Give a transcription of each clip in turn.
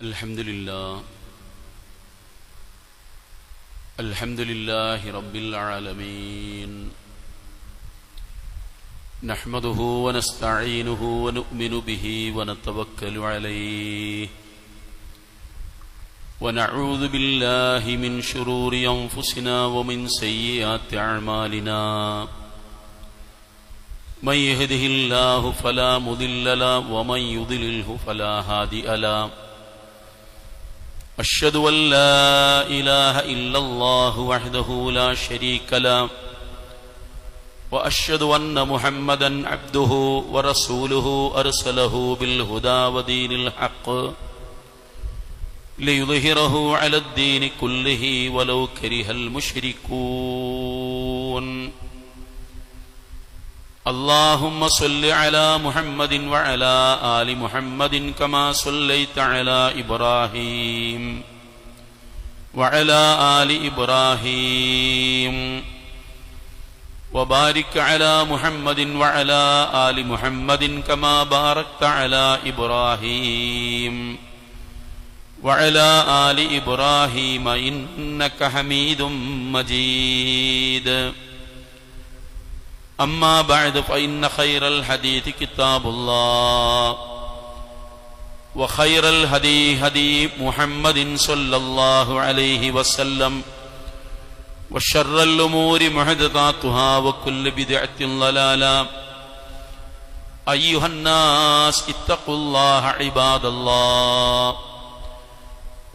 Alhamdulillahi Rabbil Alameen. Nahmaduhu wa nasta'inuhu wa nu'minu bihi wa natawakkalu alayhi. Wa na'udhu billahi min shururi anfusina wa min sayyiati a'malina. Man yahdihillahu fala mudilla lahu wa man yudlilhu fala hadiya lahu. أشهد أن لا إله إلا الله وحده لا شريك له وأشهد أن محمدا عبده ورسوله أرسله بالهدى ودين الحق ليظهره على الدين كله ولو كره المشركون. اللهم صل على محمد وعلى آل محمد كما صليت على إبراهيم وعلى آل إبراهيم وبارك على محمد وعلى آل محمد كما باركت على إبراهيم وعلى آل إبراهيم إنك حميد مجيد. أما بعد فإن خير الحديث كتاب الله وخير الهدي هدي محمد صلى الله عليه وسلم وشر الأمور محدثاتها وكل بدعة ضلالة. أيها الناس اتقوا الله عباد الله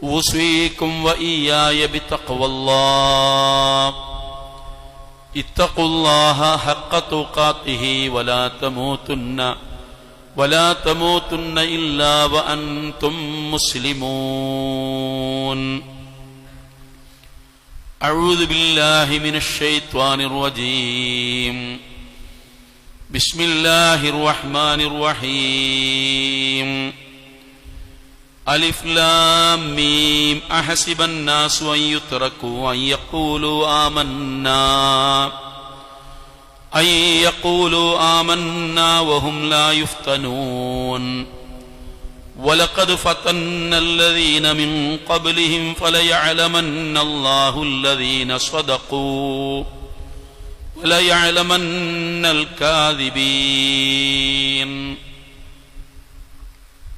أوصيكم وإياي بتقوى الله. اتقوا الله حق تقاته ولا تموتن إلا وأنتم مسلمون. أعوذ بالله من الشيطان الرجيم. بسم الله الرحمن الرحيم. ألف لام ميم أحسب الناس أن يتركوا أن يقولوا آمنا وهم لا يفتنون. ولقد فتنا الذين من قبلهم فليعلمن الله الذين صدقوا وليعلمن الكاذبين.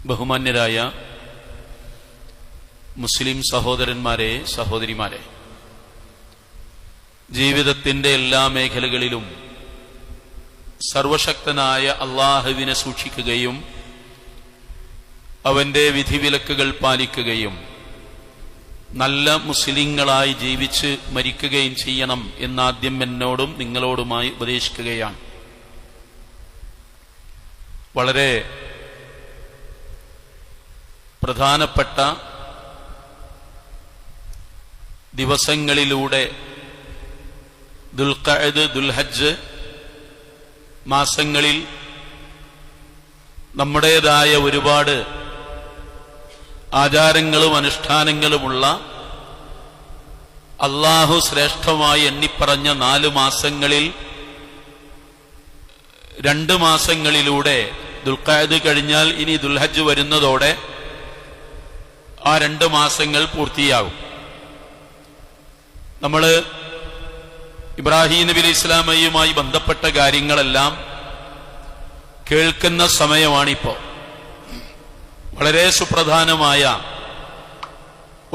ബഹുമാന്യരായ മുസ്ലിം സഹോദരന്മാരെ, സഹോദരിമാരെ, ജീവിതത്തിന്റെ എല്ലാ മേഖലകളിലും സർവശക്തനായ അല്ലാഹുവിനെ സൂക്ഷിക്കുകയും അവന്റെ വിധിവിലക്കുകൾ പാലിക്കുകയും നല്ല മുസ്ലിങ്ങളായി ജീവിച്ച് മരിക്കുകയും ചെയ്യണം എന്നാദ്യം എന്നോടും നിങ്ങളോടുമായി ഉപദേശിക്കുകയാണ്. വളരെ പ്രധാനപ്പെട്ട ദിവസങ്ങളിലൂടെ ദുൽഖഅദ്, ദുൽഹജ്ജ് മാസങ്ങളിൽ നമ്മുടേതായ ഒരുപാട് ആചാരങ്ങളും അനുഷ്ഠാനങ്ങളുമുള്ള അല്ലാഹു ശ്രേഷ്ഠമായി എണ്ണിപ്പറഞ്ഞ 4 മാസങ്ങളിൽ 2 മാസങ്ങളിലൂടെ ദുൽഖഅദ് കഴിഞ്ഞാൽ ഇനി ദുൽഹജ്ജ് വരുന്നതോടെ ആ 2 മാസങ്ങൾ പൂർത്തിയാകും. നമ്മൾ ഇബ്രാഹിം നബി അലൈഹി ഇസ്ലാമയുമായി ബന്ധപ്പെട്ട കാര്യങ്ങളെല്ലാം കേൾക്കുന്ന സമയമാണിപ്പോ. വളരെ സുപ്രധാനമായ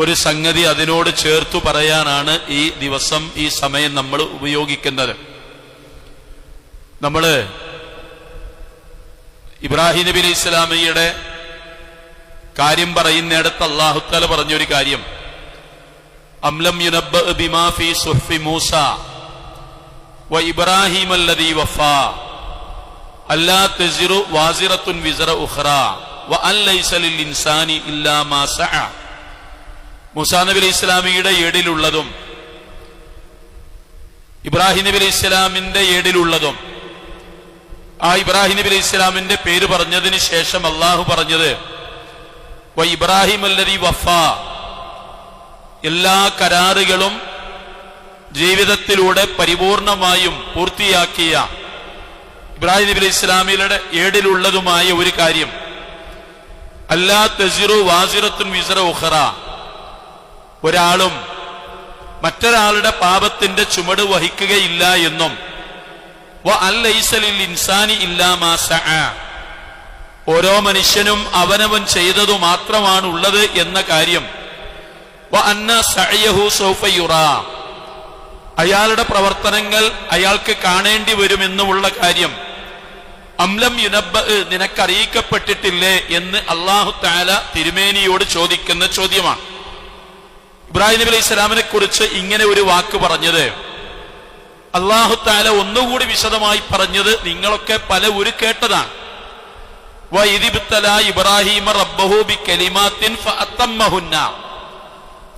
ഒരു സംഗതി അതിനോട് ചേർത്തു പറയാനാണ് ഈ ദിവസം, ഈ സമയം നമ്മൾ ഉപയോഗിക്കുന്നത്. നമ്മൾ ഇബ്രാഹിം നബി അലൈഹി ഇസ്ലാമയുടെ കാര്യം പറയുന്നിടത്ത് അല്ലാഹു തആല പറഞ്ഞൊരു കാര്യം, അംലം യുനബ്ബ ബിമാ ഫീ സുഹ്ഫി മൂസ വ ഇബ്രാഹിം അല്ലദീ വഫാ അല്ലാ തസിറു വാസിറത്തുൻ വിസ്റ ഉഖ്റാ വ അൻ ലൈസ ലിൽ ഇൻസാനി ഇല്ലാ മാ സഅ. മൂസാ നബി അലൈഹി ഇസ്ലാമിയുടെ ഏടിലുള്ളതും ഇബ്രാഹിം നബി അലൈഹി ഇസ്ലാമിന്റെ ഏടിലുള്ളതും, ആ ഇബ്രാഹിം നബി അലൈഹി ഇസ്ലാമിന്റെ പേര് പറഞ്ഞതിന് ശേഷം അല്ലാഹു പറഞ്ഞത് വ ഇബ്രാഹിം അല്ലദീ വഫാ, എല്ലാ കരാറുകളും ജീവിതത്തിലൂടെ പരിപൂർണമായും പൂർത്തിയാക്കിയ ഇബ്രാഹിം നബി അലൈഹി ഇസ്ലാമിയുടെ ഏടിലുള്ളതുമായ ഒരു കാര്യം, അല്ലാ തസിറു വാസിറത്തുൻ വിസ്റ ഉഖറ, ഒരാളും മറ്റൊരാളുടെ പാപത്തിന്റെ ചുമട് വഹിക്കുകയില്ല എന്നും വ അലൈസ ലിൽ ഇൻസാനി ഇല്ലാ മാ സഅ, ഓരോ മനുഷ്യനും അവനവൻ ചെയ്തതു മാത്രമാണ് ഉള്ളത് എന്ന കാര്യം, വ അന്ന സഅയഹു സൗഫ യുറാ, അയാളുടെ പ്രവർത്തനങ്ങൾ അയാൾക്ക് കാണേണ്ടി വരുമെന്നുമുള്ള കാര്യം, അംലം യുനബ്ബ, നിനക്കറിയിക്കപ്പെട്ടിട്ടില്ലേ എന്ന് അല്ലാഹു തആല തിരുമേനിയോട് ചോദിക്കുന്ന ചോദ്യമാണ്. ഇബ്രാഹിം നബി അലൈഹി സ്വലാമിനെ കുറിച്ച് ഇങ്ങനെ ഒരു വാക്ക് പറഞ്ഞത് അല്ലാഹു തആല ഒന്നുകൂടി വിശദമായി പറഞ്ഞത് നിങ്ങളൊക്കെ പല ഒരു കേട്ടതാണ്. വഇദിബ്തലാ ഇബ്രാഹിമ റബ്ബഹു ബികലിമാത്തിൻ ഫഅതമ്മഹുന്ന,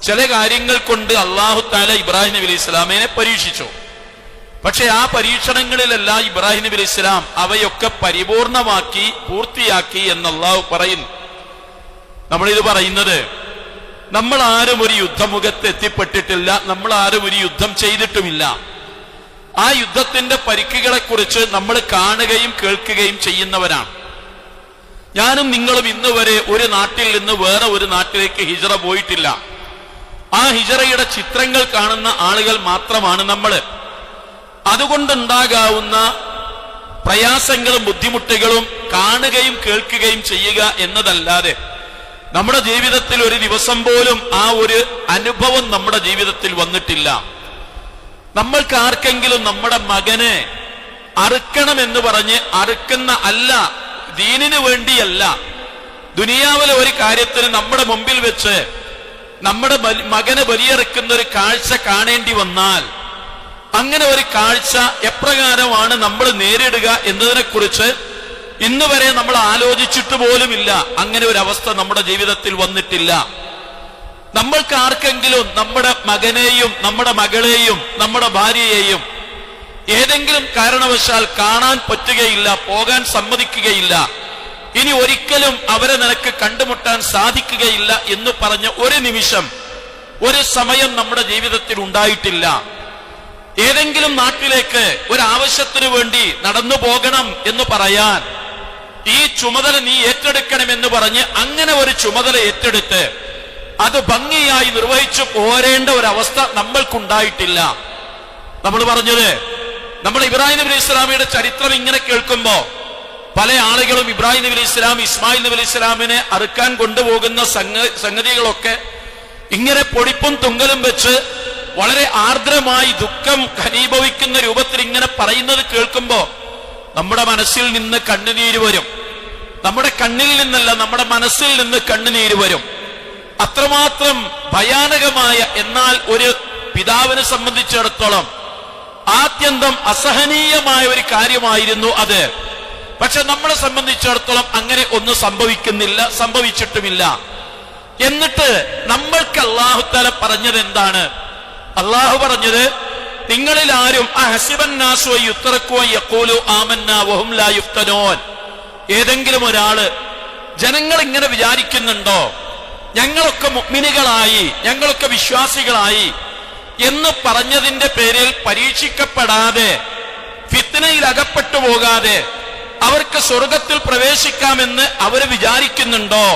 ചില കാര്യങ്ങൾ കൊണ്ട് അല്ലാഹു തആല ഇബ്രാഹിം നബി അലൈഹി സ്വലാമിനെ പരീക്ഷിച്ചു. പക്ഷെ ആ പരീക്ഷണങ്ങളിലെല്ലാം ഇബ്രാഹിം നബി അലൈഹി സ്വലാം അവയൊക്കെ പരിപൂർണമാക്കി പൂർത്തിയാക്കി എന്ന് അല്ലാഹു പറയുന്നു. നമ്മളിത് പറയുന്നത് നമ്മൾ ആരും ഒരു യുദ്ധമുഖത്ത് എത്തിപ്പെട്ടിട്ടില്ല, നമ്മൾ ആരും ഒരു യുദ്ധം ചെയ്തിട്ടുമില്ല. ആ യുദ്ധത്തിന്റെ പരിക്കുകളെ കുറിച്ച് നമ്മൾ കാണുകയും കേൾക്കുകയും ചെയ്യുന്നവരാണ്. ഞാനും നിങ്ങളും ഇന്ന് വരെ ഒരു നാട്ടിൽ നിന്ന് വേറെ ഒരു നാട്ടിലേക്ക് ഹിജറ പോയിട്ടില്ല. ആ ഹിജറയുടെ ചിത്രങ്ങൾ കാണുന്ന ആളുകൾ മാത്രമാണ് നമ്മൾ. അതുകൊണ്ടുണ്ടാകാവുന്ന പ്രയാസങ്ങളും ബുദ്ധിമുട്ടുകളും കാണുകയും കേൾക്കുകയും ചെയ്യുക എന്നതല്ലാതെ നമ്മുടെ ജീവിതത്തിൽ ഒരു ദിവസം പോലും ആ ഒരു അനുഭവം നമ്മുടെ ജീവിതത്തിൽ വന്നിട്ടില്ല. നമ്മൾക്ക് ആർക്കെങ്കിലും നമ്മുടെ മകനെ അറുക്കണമെന്ന് പറഞ്ഞ് അറുക്കുന്ന അല്ല, ദീനിനു വേണ്ടിയല്ല, ദുനിയാവിലെ ഒരു കാര്യത്തിന് നമ്മുടെ മുമ്പിൽ വെച്ച് നമ്മുടെ മകനെ ബലിയറുക്കുന്ന ഒരു കാഴ്ച കാണേണ്ടി വന്നാൽ അങ്ങനെ ഒരു കാഴ്ച എപ്രകാരമാണ് നമ്മൾ നേരിടുക എന്നതിനെക്കുറിച്ച് ഇന്ന് വരെ നമ്മൾ ആലോചിച്ചിട്ട് പോലുമില്ല. അങ്ങനെ ഒരു അവസ്ഥ നമ്മുടെ ജീവിതത്തിൽ വന്നിട്ടില്ല. നമ്മൾക്ക് ആർക്കെങ്കിലും നമ്മുടെ മകനെയും നമ്മുടെ മകളെയും നമ്മുടെ ഭാര്യയെയും ഏതെങ്കിലും കാരണവശാൽ കാണാൻ പറ്റുകയില്ല, പോകാൻ സമ്മതിക്കുകയില്ല, ഇനി ഒരിക്കലും അവരെ നിനക്ക് കണ്ടുമുട്ടാൻ സാധിക്കുകയില്ല എന്ന് പറഞ്ഞ ഒരു നിമിഷം, ഒരു സമയം നമ്മുടെ ജീവിതത്തിൽ ഉണ്ടായിട്ടില്ല. ഏതെങ്കിലും നാട്ടിലേക്ക് ഒരു ആവശ്യത്തിനു വേണ്ടി നടന്നു പോകണം എന്ന് പറയാൻ ഈ ചുമതല നീ ഏറ്റെടുക്കണമെന്ന് പറഞ്ഞ് അങ്ങനെ ഒരു ചുമതല ഏറ്റെടുത്ത് അത് ഭംഗിയായി നിർവഹിച്ചു പോരേണ്ട ഒരവസ്ഥ നമ്മൾക്കുണ്ടായിട്ടില്ല. നമ്മൾ പറഞ്ഞത്, നമ്മൾ ഇബ്രാഹിം നബി അലൈഹി സ്വലാമിയുടെ ചരിത്രം ഇങ്ങനെ കേൾക്കുമ്പോ പല ആളുകളും ഇബ്രാഹിം നബി അലൈഹി സ്വലാം ഇസ്മായിൽ നബി അലൈഹി സ്വലാമിനെ അറുക്കാൻ കൊണ്ടുപോകുന്ന സംഗതികളൊക്കെ ഇങ്ങനെ പൊടിപ്പും തുങ്കലും വെച്ച് വളരെ ആർദ്രമായി ദുഃഖം ഘനീഭവിക്കുന്ന രൂപത്തിൽ ഇങ്ങനെ പറയുന്നത് കേൾക്കുമ്പോ നമ്മുടെ മനസ്സിൽ നിന്ന് കണ്ണുനീര് വരും. നമ്മുടെ കണ്ണിൽ നിന്നല്ല, നമ്മുടെ മനസ്സിൽ നിന്ന് കണ്ണുനീര് വരും. അത്രമാത്രം ഭയാനകമായ, എന്നാൽ ഒരു പിതാവിനെ സംബന്ധിച്ചിടത്തോളം ആത്യന്തം അസഹനീയമായ ഒരു കാര്യമായിരുന്നു അത്. പക്ഷെ നമ്മളെ സംബന്ധിച്ചിടത്തോളം അങ്ങനെ ഒന്നും സംഭവിക്കുന്നില്ല, സംഭവിച്ചിട്ടുമില്ല. എന്നിട്ട് നമ്മൾക്ക് അല്ലാഹു തആല പറഞ്ഞത് എന്താണ്? അല്ലാഹു പറഞ്ഞത്, നിങ്ങളിൽ ആരും അഹസിബന്നാസു യുത്രകു യഖൂലു ആമന്നാ വഹും ലാ യുഫ്തനൂൻ, ഏതെങ്കിലും ഒരാള് ജനങ്ങൾ ഇങ്ങനെ വിചാരിക്കുന്നുണ്ടോ ഞങ്ങളൊക്കെ മുഅ്മിനുകളായി, ഞങ്ങളൊക്കെ വിശ്വാസികളായി എന്ന് പറഞ്ഞതിന്റെ പേരിൽ പരീക്ഷിക്കപ്പെടാതെ ഫിത്നയിൽ അകപ്പെട്ടു പോകാതെ അവർക്ക് സ്വർഗത്തിൽ പ്രവേശിക്കാമെന്ന് അവര് വിചാരിക്കുന്നുണ്ടോ?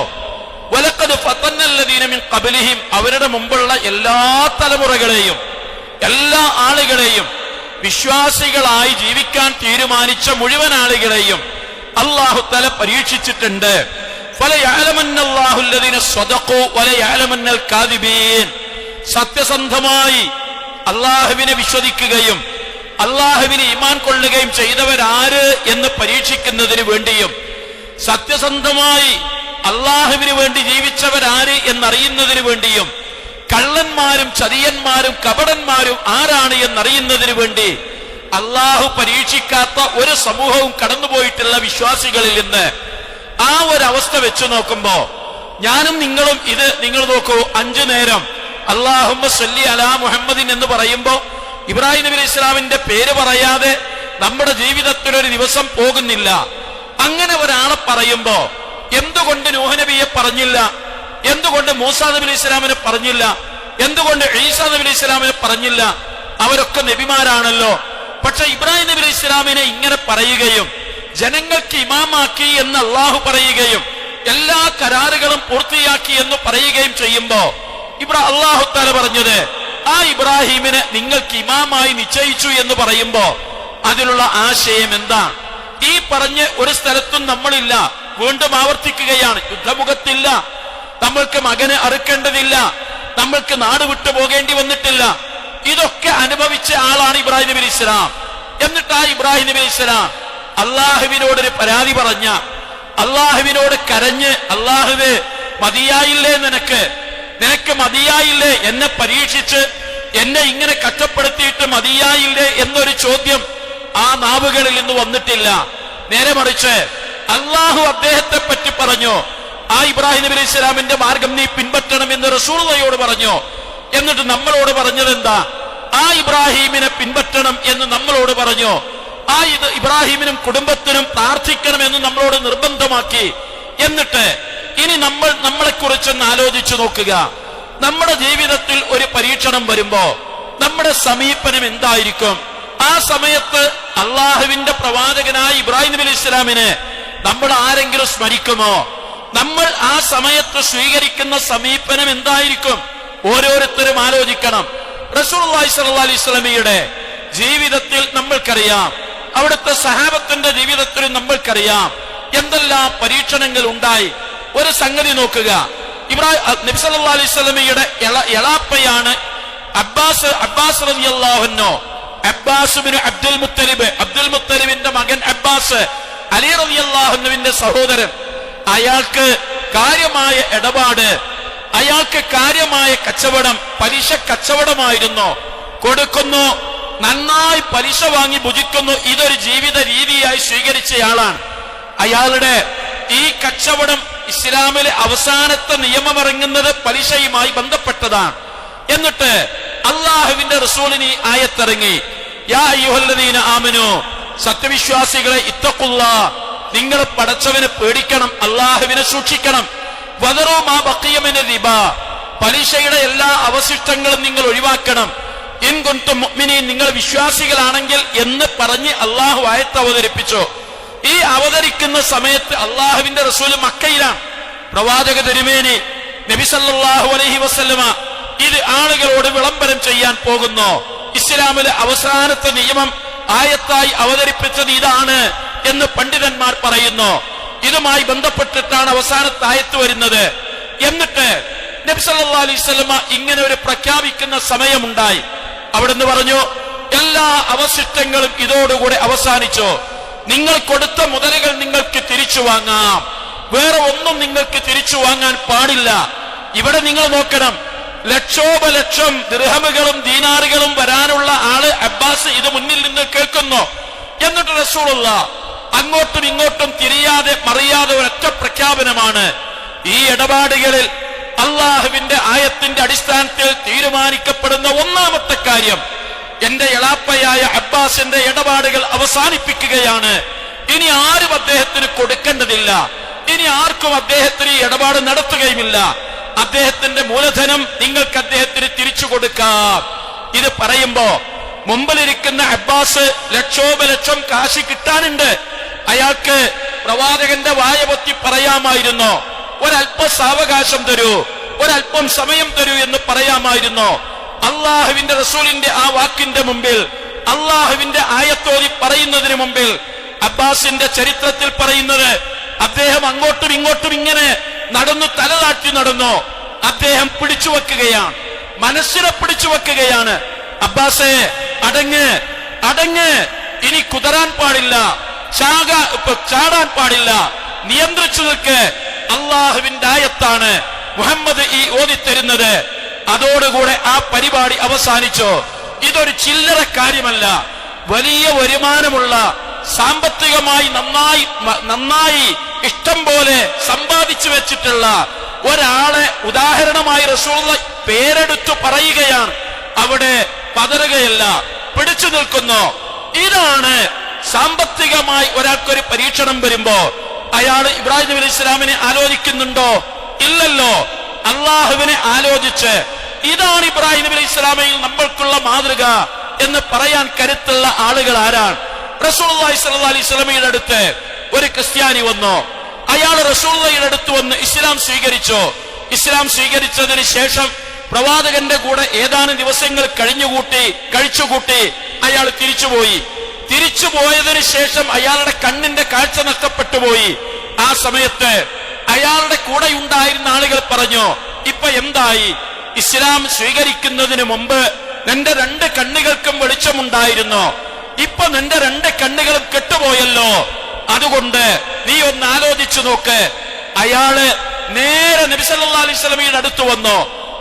വലഖദ് ഫതന്നല്ലദീന മിൻ ഖബ്ലിഹിം, അവരുടെ മുമ്പുള്ള എല്ലാ തലമുറകളെയും എല്ലാ ആളുകളെയും വിശ്വാസികളായി ജീവിക്കാൻ തീരുമാനിച്ച മുഴുവൻ ആളുകളെയും അല്ലാഹു തആല പരീക്ഷിച്ചിട്ടുണ്ട്. ഫലയഅലമന്നല്ലാഹു അല്ലദീന സ്വദഖൂ വലയഅലമന്നൽ കാദിബീൻ, സത്യസന്ധമായി അല്ലാഹുവിനെ വിശ്വസിക്കുകയും അല്ലാഹുവിനെ ഈമാൻ കൊള്ളുകയും ചെയ്തവരാര് എന്ന് പരീക്ഷിക്കുന്നതിന് വേണ്ടിയും സത്യസന്ധമായി അല്ലാഹുവിന് വേണ്ടി ജീവിച്ചവരാര് എന്നറിയുന്നതിന് വേണ്ടിയും കള്ളന്മാരും ചതിയന്മാരും കപടന്മാരും ആരാണ് എന്നറിയുന്നതിന് വേണ്ടി അല്ലാഹു പരീക്ഷിക്കാത്ത ഒരു സമൂഹവും കടന്നുപോയിട്ടുള്ള വിശ്വാസികളിൽ നിന്ന് ആ ഒരു അവസ്ഥ വെച്ചു നോക്കുമ്പോ ഞാനും നിങ്ങളും ഇത് നിങ്ങൾ നോക്കൂ, 5 നേരം അല്ലാഹുമ്മ സ്വല്ലി അലാ മുഹമ്മദിൻ എന്ന് പറയുമ്പോ ഇബ്രാഹിം നബി അലൈഹി സ്വലാമിന്റെ പേര് പറയാതെ നമ്മുടെ ജീവിതത്തിൽ ഒരു ദിവസം പോകുന്നില്ല. അങ്ങനെ ഒരാളെ പറയുമ്പോ എന്തുകൊണ്ട് നൂഹ് നബിയെ പറഞ്ഞില്ല? എന്തുകൊണ്ട് മൂസാ നബി അലൈഹി സ്വലാമിനെ പറഞ്ഞില്ല? എന്തുകൊണ്ട് ഈസാ നബി അലൈഹി സ്വലാമിനെ പറഞ്ഞില്ല? അവരൊക്കെ നബിമാരാണല്ലോ. പക്ഷെ ഇബ്രാഹിം നബി അലൈഹി സ്വലാമിനെ ഇങ്ങനെ പറയുകയും ജനങ്ങൾക്ക് ഇമാമാക്കി എന്ന് അല്ലാഹു പറയുകയും എല്ലാ കരാറുകളും പൂർത്തിയാക്കി എന്ന് പറയുകയും ചെയ്യുമ്പോ അല്ലാഹു തആല പറഞ്ഞത് ആ ഇബ്രാഹിമിനെ നിങ്ങൾക്ക് ഇമാമായി നിശ്ചയിച്ചു എന്ന് പറയുമ്പോ അതിലുള്ള ആശയം എന്താണ്? ഈ പറഞ്ഞ ഒരു സ്ഥലത്തും നമ്മളില്ല. വീണ്ടും ആവർത്തിക്കുകയാണ്, യുദ്ധമുഖത്തില്ല, നമ്മൾക്ക് മകനെ അറുക്കേണ്ടതില്ല, നമ്മൾക്ക് നാട് വിട്ടു പോകേണ്ടി വന്നിട്ടില്ല. ഇതൊക്കെ അനുഭവിച്ച ആളാണ് ഇബ്രാഹിം നബി അലൈഹി സ്വലാം. എന്നിട്ട് ആ ഇബ്രാഹിം നബി അലൈഹി സ്വലാം അള്ളാഹുവിനോടൊരു പരാതി പറഞ്ഞ, അള്ളാഹുവിനോട് കരഞ്ഞ്, അള്ളാഹുവേ മതിയായില്ലേ, നിനക്ക് മതിയായില്ലേ, എന്നെ പരീക്ഷിച്ച് എന്നെ ഇങ്ങനെ കഷ്ടപ്പെടുത്തിയിട്ട് മതിയായില്ലേ എന്നൊരു ചോദ്യം ആ നാവുകളിൽ നിന്ന് വന്നിട്ടില്ല. നേരെ മറിച്ച് അള്ളാഹു അദ്ദേഹത്തെ പറ്റി പറഞ്ഞു, ആ ഇബ്രാഹിം നബി അലൈഹി സ്വലാമിന്റെ മാർഗം നീ പിൻപറ്റണമെന്ന് റസൂലുള്ളാഹിയോട് പറഞ്ഞു. എന്നിട്ട് നമ്മളോട് പറഞ്ഞത് എന്താ? ആ ഇബ്രാഹിമിനെ പിൻപറ്റണം എന്ന് നമ്മളോട് പറഞ്ഞു. ആ ഇബ്രാഹിമിനും കുടുംബത്തിനും പ്രാർത്ഥിക്കണമെന്ന് നമ്മളോട് നിർബന്ധമാക്കി. എന്നിട്ട് ഇനി നമ്മളെക്കുറിച്ചൊന്ന് ആലോചിച്ചു നോക്കുക. നമ്മുടെ ജീവിതത്തിൽ ഒരു പരീക്ഷണം വരുമ്പോ നമ്മുടെ സമീപനം എന്തായിരിക്കും? ആ സമയത്ത് അള്ളാഹുവിന്റെ പ്രവാചകനായ ഇബ്രാഹിം നബി അലൈഹി സ്വലാമിനെ നമ്മൾ ആരെങ്കിലും സ്മരിക്കുമോ? നമ്മൾ ആ സമയത്ത് സ്വീകരിക്കുന്ന സമീപനം എന്തായിരിക്കും? ഓരോരുത്തരും ആലോചിക്കണം. റസൂലുള്ളാഹി സ്വല്ലല്ലാഹു അലൈഹി വസല്ലമയുടെ ജീവിതത്തിൽ നമ്മൾക്കറിയാം, അവിടുത്തെ സഹാബത്തിന്റെ ജീവിതത്തിലും നമ്മൾക്കറിയാം എന്തെല്ലാം പരീക്ഷണങ്ങൾ ഉണ്ടായി. ഒരു സംഗതി നോക്കുക, നബി സല്ലല്ലാഹു അലൈഹി വസല്ലമയുടെ എളാപ്പയാണ് അബ്ബാസ് റളിയല്ലാഹു അൻഹു. അബ്ബാസ് ഇബ്നു അബ്ദുൽ മുത്തലിബിന്റെ മകൻ അബ്ബാസ്, അലി റളിയല്ലാഹു അൻഹുവിന്റെ സഹോദരൻ. അയാൾക്ക് കാര്യമായ ഇടപാട്, അയാൾക്ക് കാര്യമായ കച്ചവടം, പലിശ കച്ചവടമായിരുന്നു. കൊടുക്കുന്നു, നന്നായി പലിശ വാങ്ങി ഭുജിക്കുന്നു, ഇതൊരു ജീവിത രീതിയായി സ്വീകരിച്ചയാളാണ്. അയാളുടെ ഈ കച്ചവടം ഇസ്ലാമിലെ അവസാനത്തെ നിയമമിറങ്ങുന്നത് പലിശയുമായി ബന്ധപ്പെട്ടതാണ്. എന്നിട്ട് അള്ളാഹുവിന്റെ റസൂലിന് ആയത്തിറങ്ങി, യാ അയ്യുഹല്ലദീന ആമനൂ, സത്യവിശ്വാസികളെ, ഇത്തഖുല്ലാഹ്, നിങ്ങൾ പടച്ചവനെ പേടിക്കണം, അള്ളാഹുവിനെ സൂക്ഷിക്കണം. വദറൂ മാ ബഖിയ മിന റിബാ, പലിശയുടെ എല്ലാ അവശിഷ്ടങ്ങളും നിങ്ങൾ ഒഴിവാക്കണം. ഇൻ കുൻതും മുഅ്മിനീൻ, നിങ്ങൾ വിശ്വാസികളാണെങ്കിൽ എന്ന് പറഞ്ഞ് അള്ളാഹു ആയത്ത് അവതരിപ്പിച്ചു. ഈ അവതരിക്കുന്ന സമയത്ത് അള്ളാഹുവിന്റെ റസൂൽ മക്കയിലാണ്. പ്രവാചക തിരുമേനി നബി സല്ലല്ലാഹു അലൈഹി വസല്ലമ ഇത് ആളുകളോട് വിളംബരം ചെയ്യാൻ പോകുന്നു. ഇസ്ലാമിലെ അവസാനത്തെ നിയമം ആയത്തായി അവതരിപ്പിച്ചത് ഇതാണ് എന്ന് പണ്ഡിതന്മാർ പറയുന്നു. ഇതുമായി ബന്ധപ്പെട്ടിട്ടാണ് അവസാനത്തെ ആയത്ത് വരുന്നത്. എന്നിട്ട് നബി സല്ലല്ലാഹു അലൈഹി വസല്ലമ ഇങ്ങനെ ഒരു പ്രഖ്യാപിക്കുന്ന സമയമുണ്ടായി. അവിടുന്ന് പറഞ്ഞു, എല്ലാ അവശിഷ്ടങ്ങളും ഇതോടുകൂടെ അവസാനിച്ചു. നിങ്ങൾ കൊടുത്ത മുതലുകൾ നിങ്ങൾക്ക് തിരിച്ചു വാങ്ങാം, വേറെ ഒന്നും നിങ്ങൾക്ക് തിരിച്ചു വാങ്ങാൻ പാടില്ല. ഇവിടെ നിങ്ങൾ നോക്കണം, ലക്ഷോപലക്ഷം ദിർഹമുകളും ദീനാറുകളും വരാനുള്ള ആള് അബ്ബാസ് ഇത് മുന്നിൽ നിന്ന് കേൾക്കുന്നു. എന്നിട്ട് റസൂലുള്ളാഹ് അങ്ങോട്ടും ഇങ്ങോട്ടും തിരിയാതെ മറിയാതെ ഒരൊറ്റ പ്രഖ്യാപനമാണ്, ഈ ഇടപാടുകളിൽ അള്ളാഹുവിന്റെ ആയത്തിന്റെ അടിസ്ഥാനത്തിൽ തീരുമാനിക്കപ്പെടുന്ന ഒന്നാമത്തെ കാര്യം, എന്റെ എളാപ്പയായ അബ്ബാസിന്റെ ഇടപാടുകൾ അവസാനിപ്പിക്കുകയാണ്. ഇനി ആരും അദ്ദേഹത്തിന് കൊടുക്കേണ്ടതില്ല, ഇനി ആർക്കും അദ്ദേഹത്തിന് ഈ ഇടപാട് നടത്തുകയുമില്ല. അദ്ദേഹത്തിന്റെ മൂലധനം നിങ്ങൾക്ക് അദ്ദേഹത്തിന് തിരിച്ചു കൊടുക്കാം. ഇത് പറയുമ്പോ മുമ്പിലിരിക്കുന്ന അബ്ബാസ് ലക്ഷോപലക്ഷം കാശ് കിട്ടാനുണ്ട്. അയാൾക്ക് പ്രവാചകന്റെ വായ പൊത്തി പറയാമായിരുന്നു, ഒരല്പ സാവകാശം തരൂ, ഒരല്പം സമയം തരൂ എന്ന് പറയാമായിരുന്നു. അള്ളാഹുവിന്റെ റസൂലിന്റെ ആ വാക്കിന്റെ മുമ്പിൽ, അള്ളാഹുവിന്റെ ആയത്തോതി പറയുന്നതിന് മുമ്പിൽ അബ്ബാസിന്റെ ചരിത്രത്തിൽ പറയുന്നത്, അദ്ദേഹം അങ്ങോട്ടും ഇങ്ങോട്ടും ഇങ്ങനെ നടന്നു, തലതാട്ടി നടന്നു. അദ്ദേഹം പിടിച്ചു വെക്കുകയാണ്, മനസ്സിനെ പിടിച്ചു വെക്കുകയാണ്. അബ്ബാസേ, അടങ്ങ്, ഇനി കുതറാൻ പാടില്ല, ചാടാൻ പാടില്ല, നിയന്ത്രിച്ചു നിൽക്ക്. അള്ളാഹുവിന്റെ ആയത്താണ് മുഹമ്മദ് ഈ ഓതിത്തരുന്നത്. അതോടുകൂടെ ആ പരിപാടി അവസാനിച്ചു. ഇതൊരു ചില്ലറ കാര്യമല്ല, വലിയ വരുമാനമുള്ള, സാമ്പത്തികമായി നന്നായി ഇഷ്ടം പോലെ സമ്പാദിച്ചു വെച്ചിട്ടുള്ള ഒരാളെ ഉദാഹരണമായി റസൂലുള്ളാഹി പേരെടുത്തു പറയുകയാണ്. അവിടെ പതറുകയല്ല, പിടിച്ചു നിൽക്കുന്നു. ഇതാണ് സാമ്പത്തികമായി ഒരാൾക്കൊരു പരീക്ഷണം വരുമ്പോ അയാൾ ഇബ്രാഹിം നബി അലൈഹി സ്വലാമിനെ ആലോചിക്കുന്നുണ്ടോ? ഇല്ലല്ലോ. അള്ളാഹുവിനെ ആലോചിച്ച് ഇതാണ് ഇബ്രാഹിം നബി അലൈഹി സ്വലാമയിൽ നമ്മൾക്കുള്ള മാതൃക എന്ന് പറയാൻ കരുത്തുള്ള ആളുകൾ ആരാണ്? റസൂലുള്ളാഹി സ്വല്ലല്ലാഹു അലൈഹി വസല്ലമയുടെ അടുത്ത് ഒരു ക്രിസ്ത്യാനി വന്നു. അയാൾ റസൂലുള്ളാഹിയുടെ അടുത്ത് വന്ന് ഇസ്ലാം സ്വീകരിച്ചു. ഇസ്ലാം സ്വീകരിച്ചതിന് ശേഷം പ്രവാചകന്റെ കൂടെ ഏതാനും ദിവസങ്ങൾ കഴിച്ചുകൂട്ടി അയാൾ തിരിച്ചുപോയി. തിരിച്ചുപോയതിനു ശേഷം അയാളുടെ കണ്ണിന്റെ കാഴ്ച നഷ്ടപ്പെട്ടുപോയി. ആ സമയത്ത് അയാളുടെ കൂടെ ഉണ്ടായിരുന്ന ആളുകൾ പറഞ്ഞു, ഇപ്പൊ എന്തായി? ഇസ്ലാം സ്വീകരിക്കുന്നതിന് മുമ്പ് നിന്റെ 2 കണ്ണുകൾക്കും വെളിച്ചമുണ്ടായിരുന്നു, ഇപ്പൊ നിന്റെ 2 കണ്ണുകളും കെട്ടുപോയല്ലോ. അതുകൊണ്ട് നീ ഒന്ന് ആലോചിച്ചു നോക്ക്. അയാള് നേരെ നബി സല്ലല്ലാഹു അലൈഹി വസല്ലമയുടെ അടുത്ത് വന്നു.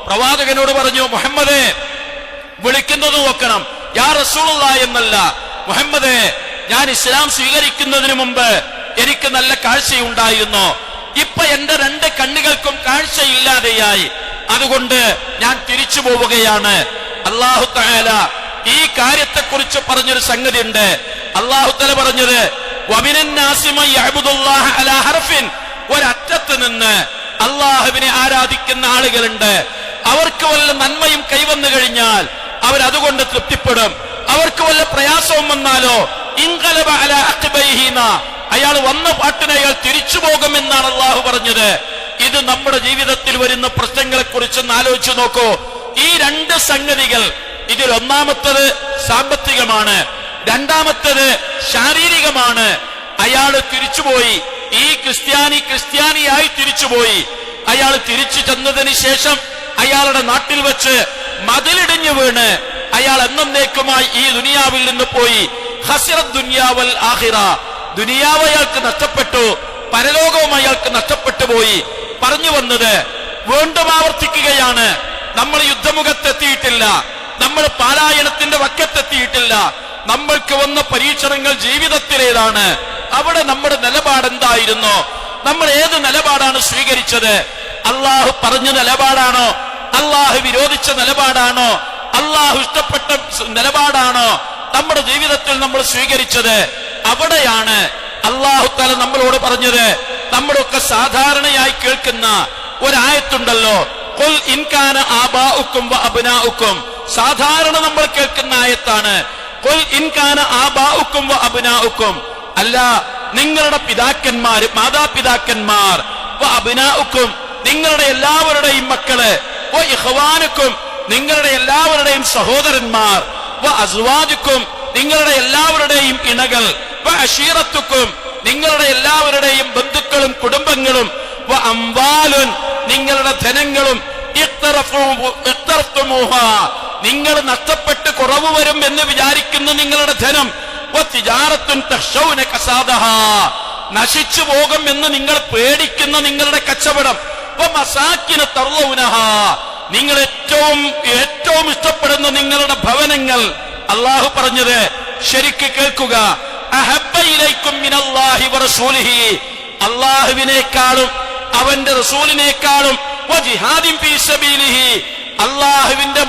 പ്രവാചകനോട് പറഞ്ഞു, മുഹമ്മദേ, വിളിക്കുന്നത് നോക്കണം, യാ റസൂലുള്ളാഹി എന്നല്ല, മുഹമ്മദേ, ഞാൻ ഇസ്ലാം സ്വീകരിക്കുന്നതിന് മുമ്പ് എനിക്ക് നല്ല കാഴ്ചയുണ്ടായിരുന്നു, ഇപ്പൊ എന്റെ 2 കണ്ണുകൾക്കും കാഴ്ചയില്ലാതെയായി, അതുകൊണ്ട് ഞാൻ തിരിച്ചു പോവുകയാണ്. അല്ലാഹു തആല ഈ കാര്യത്തെക്കുറിച്ച് പറഞ്ഞൊരു സംഗതി ഉണ്ട്. അല്ലാഹു തആല പറഞ്ഞത്, വമിനൻ നാസി മൻ യഅ്ബുദുല്ലാഹ അലാ ഹർഫിൻ, ഒരറ്റത്ത് നിന്ന് അല്ലാഹുവിനെ ആരാധിക്കുന്ന ആളുകളുണ്ട്. അവർക്ക് വല്ല നന്മയും കൈവന്നു കഴിഞ്ഞാൽ അവരതുകൊണ്ട് തൃപ്തിപ്പെടും. അവർക്ക് വല്ല പ്രയാസവും വന്നാലോ ഇൻഖലബ അലാ അഖ്ബൈഹിന, അയാൾ വന്ന പാട്ടിന് അയാൾ തിരിച്ചു പോകുമെന്നാണ് അല്ലാഹു പറഞ്ഞത്. ഇത് നമ്മുടെ ജീവിതത്തിൽ വരുന്ന പ്രശ്നങ്ങളെ കുറിച്ച് ആലോചിച്ചു നോക്കൂ. ഈ 2 സംഗതികൾ, ഇതിൽ ഒന്നാമത്തത് സാമ്പത്തികമാണ്, രണ്ടാമത്തത് ശാരീരികമാണ്. അയാള് തിരിച്ചുപോയി. ഈ ക്രിസ്ത്യാനിയായി തിരിച്ചുപോയി. അയാൾ തിരിച്ചു ചെന്നതിന് ശേഷം അയാളുടെ നാട്ടിൽ വെച്ച് മതിലിടിഞ്ഞു വീണ് അയാൾ എന്നേക്കുമായി ഈ ദുനിയാവിൽ നിന്ന് പോയി. ഖസിറത് ദുനിയാ വൽ ആഖിറ, ദുനിയാവ് അയാൾക്ക് നഷ്ടപ്പെട്ടു, പരലോകവും അയാൾക്ക് നഷ്ടപ്പെട്ടു പോയി. പറഞ്ഞു വന്നത്, വീണ്ടും ആവർത്തിക്കുകയാണ്, നമ്മൾ യുദ്ധമുഖത്തെത്തിയിട്ടില്ല, നമ്മൾ പാലായനത്തിന്റെ വക്കത്തെത്തിയിട്ടില്ല. നമ്മൾക്ക് വന്ന പരീക്ഷണങ്ങൾ ജീവിതത്തിലേതാണ്. അവിടെ നമ്മുടെ നിലപാട് എന്തായിരുന്നു? നമ്മൾ ഏത് നിലപാടാണ് സ്വീകരിച്ചത്? അള്ളാഹു പറഞ്ഞ നിലപാടാണോ? അള്ളാഹു വിരോധിച്ച നിലപാടാണോ? അള്ളാഹു ഇഷ്ടപ്പെട്ട നിലപാടാണോ നമ്മുടെ ജീവിതത്തിൽ നമ്മൾ സ്വീകരിച്ചത്? അവിടെയാണ് അള്ളാഹു തആല നമ്മളോട് പറഞ്ഞത്. നമ്മളൊക്കെ സാധാരണയായി കേൾക്കുന്ന ഒരായത്തുണ്ടല്ലോ, ഖുൽ ഇൻ കാന ആബാഉക്കും വ അബ്നാഉക്കും, സാധാരണ നമ്മൾ കേൾക്കുന്ന ആയത്താണ്. ഖുൽ ഇൻ കാന ആബാഉക്കും വ അബ്നാഉക്കും, അല്ല, നിങ്ങളുടെ പിതാക്കന്മാർ, മാതാപിതാക്കന്മാർ, വ അബ്നാഉക്കും, നിങ്ങളുടെ എല്ലാവരുടെയും മക്കള്, വ ഇഖ്വാനുക്കും, നിങ്ങളുടെ എല്ലാവരുടെയും സഹോദരന്മാർ, വ അസ്വാജുക്കും, നിങ്ങളുടെ എല്ലാവരുടെയും ഇണകൾ, വ അശീറത്തുക്കും, നിങ്ങളുടെ എല്ലാവരുടെയും ബന്ധുക്കളും കുടുംബങ്ങളും, വ അംവാലുൻ, നിങ്ങളുടെ ധനങ്ങളും, ഇഖ്തറഫ്തുമൂഹാ, നിങ്ങൾ നഷ്ടപ്പെട്ട് കുറവ് വരും എന്ന് വിചാരിക്കുന്ന നിങ്ങളുടെ ധനം, വ തിജാറത്തുൻ തഖ്ശൗന കസാദഹാ, നശിച്ചു പോകും എന്ന് നിങ്ങൾ പേടിക്കുന്ന നിങ്ങളുടെ കച്ചവടം, വ മസാകിന തർലൗനഹാ, നിങ്ങൾ ഏറ്റവും ഇഷ്ടപ്പെടുന്ന നിങ്ങളുടെ ഭവനങ്ങൾ. അല്ലാഹു പറഞ്ഞത് ശരിക്ക് കേൾക്കുക, അഹബ്ബ ഇലൈക്കും മിനല്ലാഹി വറസൂലിഹി, അല്ലാഹുവിനേക്കാളും അവന്റെ റസൂലിനേക്കാളും, വ ജിഹാദിൻ ഫീ സബീലിഹി, അല്ലാഹുവിന്റെ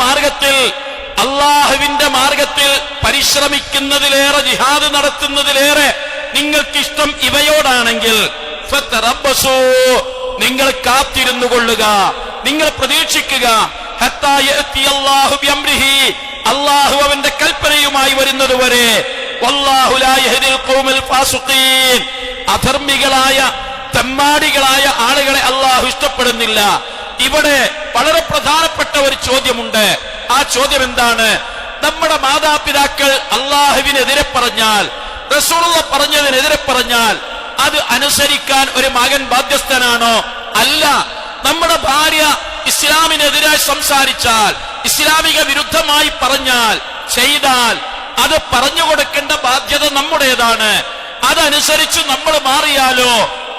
മാർഗത്തിൽ പരിശ്രമിക്കുന്നതിലേറെ, ജിഹാദ് നടത്തുന്നതിലേറെ നിങ്ങൾക്കിഷ്ടം ഇവയോടാണെങ്കിൽ ഫതറബ്ബസൂ, നിങ്ങൾ കാത്തിരുന്നു കൊള്ളുക, നിങ്ങൾ പ്രതീക്ഷിക്കുക, ഹത്താ യഅതിയല്ലാഹു ബിഅംരിഹി, അല്ലാഹു അവന്റെ കൽപ്പനയുമായി വരുന്നത് വരെ. വല്ലാഹു ലാ യഹ്ദിൽ ഖൗമൽ ഫാസിഖീൻ, അധർമ്മികളായ തെമ്മാടികളായ ആളുകളെ അല്ലാഹു ഇഷ്ടപ്പെടുന്നില്ല. ഇവിടെ വളരെ പ്രധാനപ്പെട്ട ഒരു ചോദ്യമുണ്ട്. ആ ചോദ്യം എന്താണ്? നമ്മുടെ മാതാപിതാക്കൾ അല്ലാഹുവിനെതിരെ പറഞ്ഞാൽ, റസൂലുള്ളാഹി പറഞ്ഞതിനെതിരെ പറഞ്ഞാൽ അത് അനുസരിക്കാൻ ഒരു മകൻ ബാധ്യസ്ഥനാണോ? അല്ല. നമ്മുടെ ഭാര്യ ഇസ്ലാമിനെതിരായി സംസാരിച്ചാൽ, ഇസ്ലാമിക വിരുദ്ധമായി പറഞ്ഞാൽ, ചെയ്താൽ അത് പറഞ്ഞു കൊടുക്കേണ്ട ബാധ്യത നമ്മുടേതാണ്. അതനുസരിച്ച് നമ്മൾ മാറിയാലോ?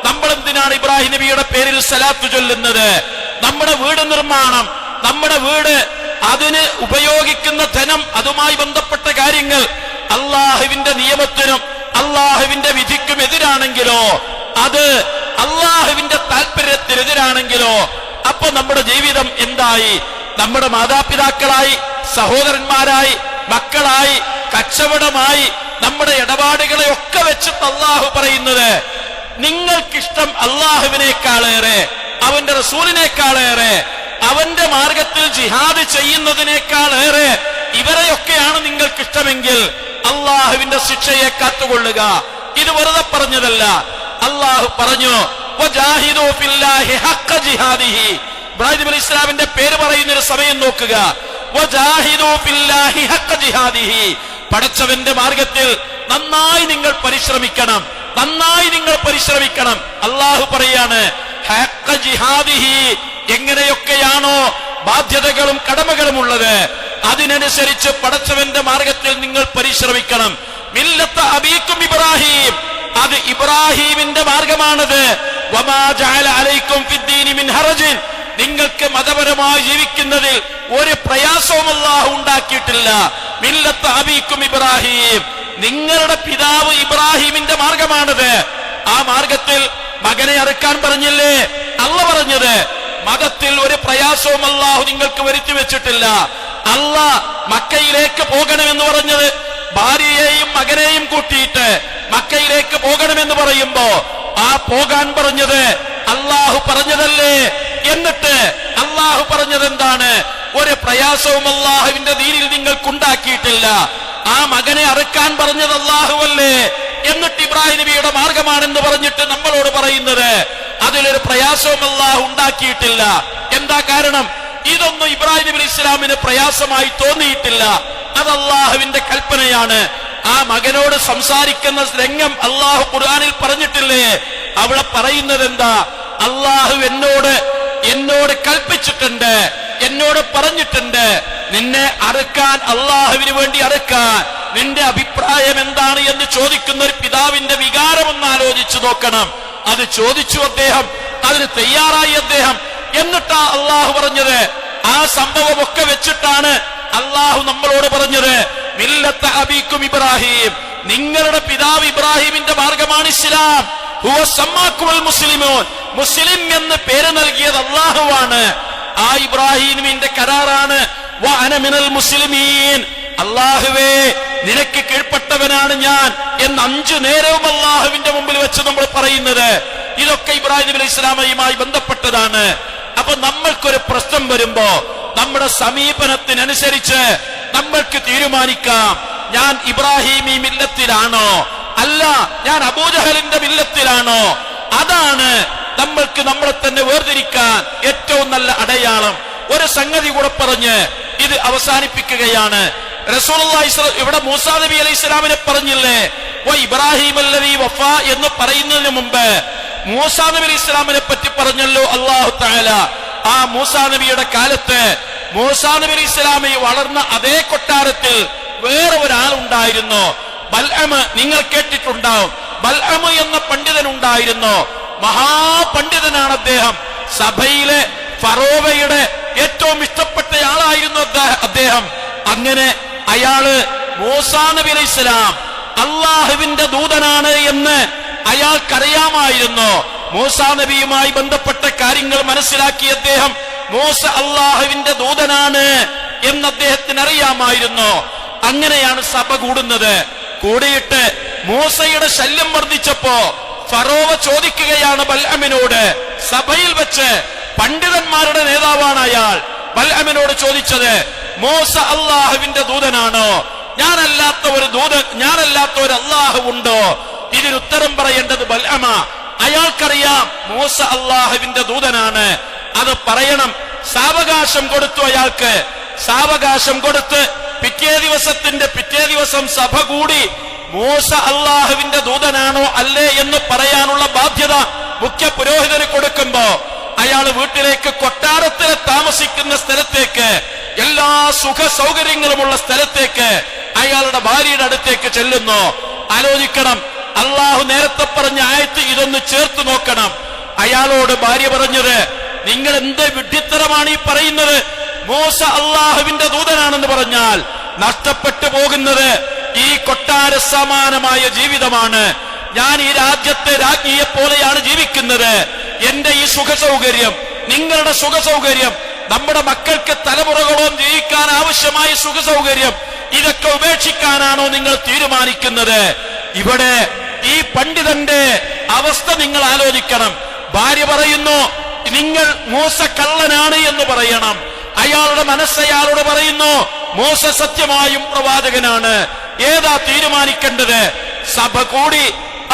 നമ്മൾ എന്തിനാണ് ഇബ്രാഹിം നബിയുടെ പേരിൽ സലാത്ത് ചൊല്ലുന്നത്? നമ്മുടെ വീട് നിർമ്മാണം, നമ്മുടെ വീട്, അതിന് ഉപയോഗിക്കുന്ന ധനം, അതുമായി ബന്ധപ്പെട്ട കാര്യങ്ങൾ അള്ളാഹുവിന്റെ നിയമത്തിനും അള്ളാഹുവിന്റെ വിധിക്കും എതിരാണെങ്കിലോ, അത് അള്ളാഹുവിന്റെ താല്പര്യത്തിനെതിരാണെങ്കിലോ, അപ്പൊ നമ്മുടെ ജീവിതം എന്തായി? നമ്മുടെ മാതാപിതാക്കളായി, സഹോദരന്മാരായി, മക്കളായി, കച്ചവടമായി, നമ്മുടെ ഇടപാടുകളെ ഒക്കെ വെച്ചിട്ട് അള്ളാഹു പറയുന്നത്, നിങ്ങൾക്കിഷ്ടം അള്ളാഹുവിനേക്കാളേറെ, അവന്റെ റസൂലിനേക്കാളേറെ, അവന്റെ മാർഗത്തിൽ ജിഹാദ് ചെയ്യുന്നതിനേക്കാളേറെ ഇവരെയൊക്കെയാണ് നിങ്ങൾക്കിഷ്ടമെങ്കിൽ അള്ളാഹുവിന്റെ ശിക്ഷയെ കാത്തുകൊള്ളുക. ഇത് വെറുതെ പറഞ്ഞതല്ല. അള്ളാഹു പറഞ്ഞു, വജാഹിദു ഫില്ലാഹി ഹഖ്ഖ ജിഹാദിഹി. ഇബ്രാഹിം നബി ഇസ്ലാമിന്റെ പേര് പറയുന്ന ഒരു സമയം നോക്കുക. വജാഹിദു ഫില്ലാഹി ഹഖ്ഖ ജിഹാദിഹി. പടച്ചവന്റെ മാർഗത്തിൽ നന്നായി നിങ്ങൾ പരിശ്രമിക്കണം, നന്നായി നിങ്ങൾ പരിശ്രമിക്കണം. അള്ളാഹു പറയാണ് ഹഖ്ഖ ജിഹാദിഹി. എങ്ങനെയൊക്കെയാണോ ബാധ്യതകളും കടമകളും ഉള്ളത് അതിനനുസരിച്ച് പടച്ചവന്റെ മാർഗത്തിൽ നിങ്ങൾ പരിശ്രമിക്കണം. മില്ലത്ത അബീക്കും ഇബ്രാഹിം, അത് ഇബ്രാഹിമിന്റെ മാർഗമാണത്. വമാ ജഅല അലൈക്കും ഫിദ്ദീനി മിൻ ഹറജിൻ, നിങ്ങൾക്ക് മതപരമായി ജീവിക്കുന്നതിൽ ഒരു പ്രയാസവും അല്ലാഹു ഉണ്ടാക്കിയിട്ടില്ല. മില്ലത്ത അബീക്കും ഇബ്രാഹിം, നിങ്ങളുടെ പിതാവ് ഇബ്രാഹിമിന്റെ മാർഗമാണത്. ആ മാർഗത്തിൽ മകനെ അറുക്കാൻ പറഞ്ഞില്ലേ അല്ലാഹു പറഞ്ഞത്? മതത്തിൽ ഒരു പ്രയാസവും അല്ലാഹു നിങ്ങൾക്ക് വരുത്തി വെച്ചിട്ടില്ല. അല്ലാഹ് മക്കയിലേക്ക് പോകണമെന്ന് പറഞ്ഞത് ഭാര്യയെയും മകനെയും കൂട്ടിയിട്ട് മക്കയിലേക്ക് പോകണമെന്ന് പറയുമ്പോ ആ പോകാൻ പറഞ്ഞത് അല്ലാഹു പറഞ്ഞതല്ലേ? എന്നിട്ട് അല്ലാഹു പറഞ്ഞത് എന്താണ്? ഒരു പ്രയാസവും അല്ലാഹുവിന്റെ ദീനിൽ നിങ്ങൾക്കുണ്ടാക്കിയിട്ടില്ല. ആ മകനെ അറുക്കാൻ പറഞ്ഞത് അല്ലാഹുവല്ലേ? എന്നിട്ട് ഇബ്രാഹിം നബിയുടെ മാർഗമാണെന്ന് പറഞ്ഞിട്ട് നമ്മളോട് പറയുന്നത് അതിലൊരു പ്രയാസവും അല്ലാഹു ഉണ്ടാക്കിയിട്ടില്ല. എന്താ കാരണം? ഇതൊന്നും ഇബ്രാഹിം നബി ഇസ്ലാമിന് പ്രയാസമായി തോന്നിയിട്ടില്ല. അത് അല്ലാഹുവിന്റെ കൽപ്പനയാണ്. ആ മകനോട് സംസാരിക്കുന്ന രംഗം അല്ലാഹു ഖുർആനിൽ പറഞ്ഞിട്ടില്ലേ? അവിടെ പറയുന്നത് എന്താ? അല്ലാഹു എന്നോട് കൽപ്പിച്ചിട്ടുണ്ട്, എന്നോട് പറഞ്ഞിട്ടുണ്ട്, നിന്നെ അറുക്കാൻ, അല്ലാഹുവിന് വേണ്ടി അറുക്കാൻ നിന്റെ അഭിപ്രായം എന്താണ് എന്ന് ചോദിക്കുന്ന ഒരു പിതാവിന്റെ വികാരം ഒന്ന് ആലോചിച്ചു നോക്കണം. അത് ചോദിച്ചു അദ്ദേഹം, അതിന് തയ്യാറായി അദ്ദേഹം. എന്നിട്ടാ അല്ലാഹു പറഞ്ഞത്. ആ സംഭവമൊക്കെ വെച്ചിട്ടാണ് അല്ലാഹു നമ്മളോട് പറഞ്ഞത് മില്ലത്ത അബീക്കും ഇബ്രാഹിം, നിങ്ങളുടെ പിതാവ് ഇബ്രാഹിമിന്റെ മാർഗമാണ് ഇസ്ലാം. ഹുവ സമ്മാക്കുൽ മുസ്ലിമൂൻ, മുസ്ലിം എന്ന് പേര് നൽകിയത് അല്ലാഹുവാണ്. ആ ഇബ്രാഹിമിന്റെ കരാറാണ് വ അന മിനൽ മുസ്ലിമീൻ, അല്ലാഹുവേ നിനക്ക് കീഴ്പ്പെട്ടവനാണ് ഞാൻ എന്ന് 5 നേരവും അല്ലാഹുവിന്റെ മുമ്പിൽ വെച്ച് നമ്മൾ പറയുന്നത്. ഇതൊക്കെ ഇബ്രാഹിം നബി ഇസ്ലാമയുമായി ബന്ധപ്പെട്ടതാണ്. അപ്പൊ നമ്മൾക്കൊരു പ്രശ്നം വരുമ്പോ നമ്മുടെ സമീപനത്തിനനുസരിച്ച് നമ്മൾക്ക് തീരുമാനിക്കാം, ഞാൻ ഇബ്രാഹിമി മില്ലത്തിലാണോ അല്ല ഞാൻ അബൂജഹലിന്റെ മില്ലത്തിലാണോ. അതാണ് നമ്മൾക്ക് നമ്മളെ തന്നെ വേർതിരിക്കാൻ ഏറ്റവും നല്ല അടയാളം. ഒരു സംഗതി കൂടെ പറഞ്ഞ് ഇത് അവസാനിപ്പിക്കുകയാണ്. റസൂലുള്ളാഹി ഇവിടെ മൂസാ നബി അലൈഹി സ്വലാമിനെ പറഞ്ഞില്ലേ വ ഇബ്രാഹിം അല്ലദീ വഫാ എന്ന് പറയുന്നതിന് മുമ്പ് മൂസാ നബി അലൈഹി സ്വലാമിനെ പറ്റി പറഞ്ഞല്ലോ അല്ലാഹു തആല. ആ മൂസാ നബിയുടെ കാലത്ത് മൂസാ നബി അലൈഹി സ്വലാമി വളർന്ന അതേ കൊട്ടാരത്തിൽ വേറെ ഒരാളുണ്ടായിരുന്നു, ബൽഅം. നിങ്ങൾ കേട്ടിട്ടുണ്ടാവും, ബൽഅം എന്ന പണ്ഡിതൻ ഉണ്ടായിരുന്നു. മഹാപണ്ഡിതനാണ് അദ്ദേഹം. സഭയിലെ ഫറോവയുടെ ഏറ്റവും ഇഷ്ടപ്പെട്ട ആളായിരുന്നു അദ്ദേഹം. അങ്ങനെ അയാള് മൂസാ നബി അലൈഹി സ്വലാം അള്ളാഹുവിന്റെ ദൂതനാണ് എന്ന് അയാൾക്കറിയാമായിരുന്നു. മൂസാ നബിയുമായി ബന്ധപ്പെട്ട കാര്യങ്ങൾ മനസ്സിലാക്കിയ അദ്ദേഹം മൂസ അള്ളാഹുവിന്റെ ദൂതനാണ് എന്ന് അദ്ദേഹത്തിന് അറിയാമായിരുന്നു. അങ്ങനെയാണ് സഭ കൂടുന്നത്. കൂടിയിട്ട് മൂസയുടെ ശല്യം വർദ്ധിച്ചപ്പോ ഫറോവ ചോദിക്കുകയാണ് ബൽഅമിനോട്, സഭയിൽ വെച്ച് പണ്ഡിതന്മാരുടെ നേതാവാണ് അയാൾ, ബൽഅമിനോട് ചോദിച്ചത് മൂസ അള്ളാഹുവിന്റെ ദൂതനാണോ? ഞാനല്ലാത്ത ഒരു അള്ളാഹു ഉണ്ടോ? ഇതിനുത്തരം പറയേണ്ടത് ബൽഅമ. അയാൾക്കറിയാം മൂസ അള്ളാഹുവിന്റെ ദൂതനാണ്, അത് പറയണം. സാവകാശം കൊടുത്തു അയാൾക്ക്. സാവകാശം കൊടുത്ത് പിറ്റേ ദിവസം സഭ കൂടി മൂസ അള്ളാഹുവിന്റെ ദൂതനാണോ അല്ലേ എന്ന് പറയാനുള്ള ബാധ്യത മുഖ്യ പുരോഹിതന് കൊടുക്കുമ്പോ അയാൾ വീട്ടിലേക്ക്, കൊട്ടാരത്തിൽ താമസിക്കുന്ന സ്ഥലത്തേക്ക്, എല്ലാ സുഖ സൗകര്യങ്ങളുമുള്ള സ്ഥലത്തേക്ക് അയാളുടെ ഭാര്യയുടെ അടുത്തേക്ക് ചെല്ലുന്നു. ആലോചിക്കണം, അള്ളാഹു നേരത്തെ പറഞ്ഞ ആയത്ത് ഇതൊന്ന് ചേർത്ത് നോക്കണം. അയാളോട് ഭാര്യ പറഞ്ഞത്, നിങ്ങൾ എന്ത് വിഡ്ഢിത്തരമാണ് ഈ പറയുന്നത്? മൂസ അള്ളാഹുവിന്റെ ദൂതനാണെന്ന് പറഞ്ഞാൽ നഷ്ടപ്പെട്ടു പോകുന്നത് ഈ കൊട്ടാര സമാനമായ ജീവിതമാണ്. ഞാൻ ഈ രാജ്യത്തെ രാജ്ഞിയെ പോലെയാണ് ജീവിക്കുന്നത്. എന്റെ ഈ സുഖ സൗകര്യം, നിങ്ങളുടെ സുഖ സൗകര്യം, നമ്മുടെ മക്കൾക്ക് തലമുറകളോളം ജീവിക്കാൻ ആവശ്യമായ സുഖ സൗകര്യം, ഇതൊക്കെ ഉപേക്ഷിക്കാനാണോ നിങ്ങൾ തീരുമാനിക്കുന്നത്? ഇവിടെ ഈ പണ്ഡിതന്റെ അവസ്ഥ നിങ്ങൾ ആലോചിക്കണം. ഭാര്യ പറയുന്നു, നിങ്ങൾ മൂസ കള്ളനാണ് എന്ന് പറയണം. അയാളുടെ മനസ്സ് അയാളോട് പറയുന്നു, മൂസ സത്യമായും പ്രവാചകനാണ്. ഏതാ തീരുമാനിക്കേണ്ടത്? സഭ കൂടി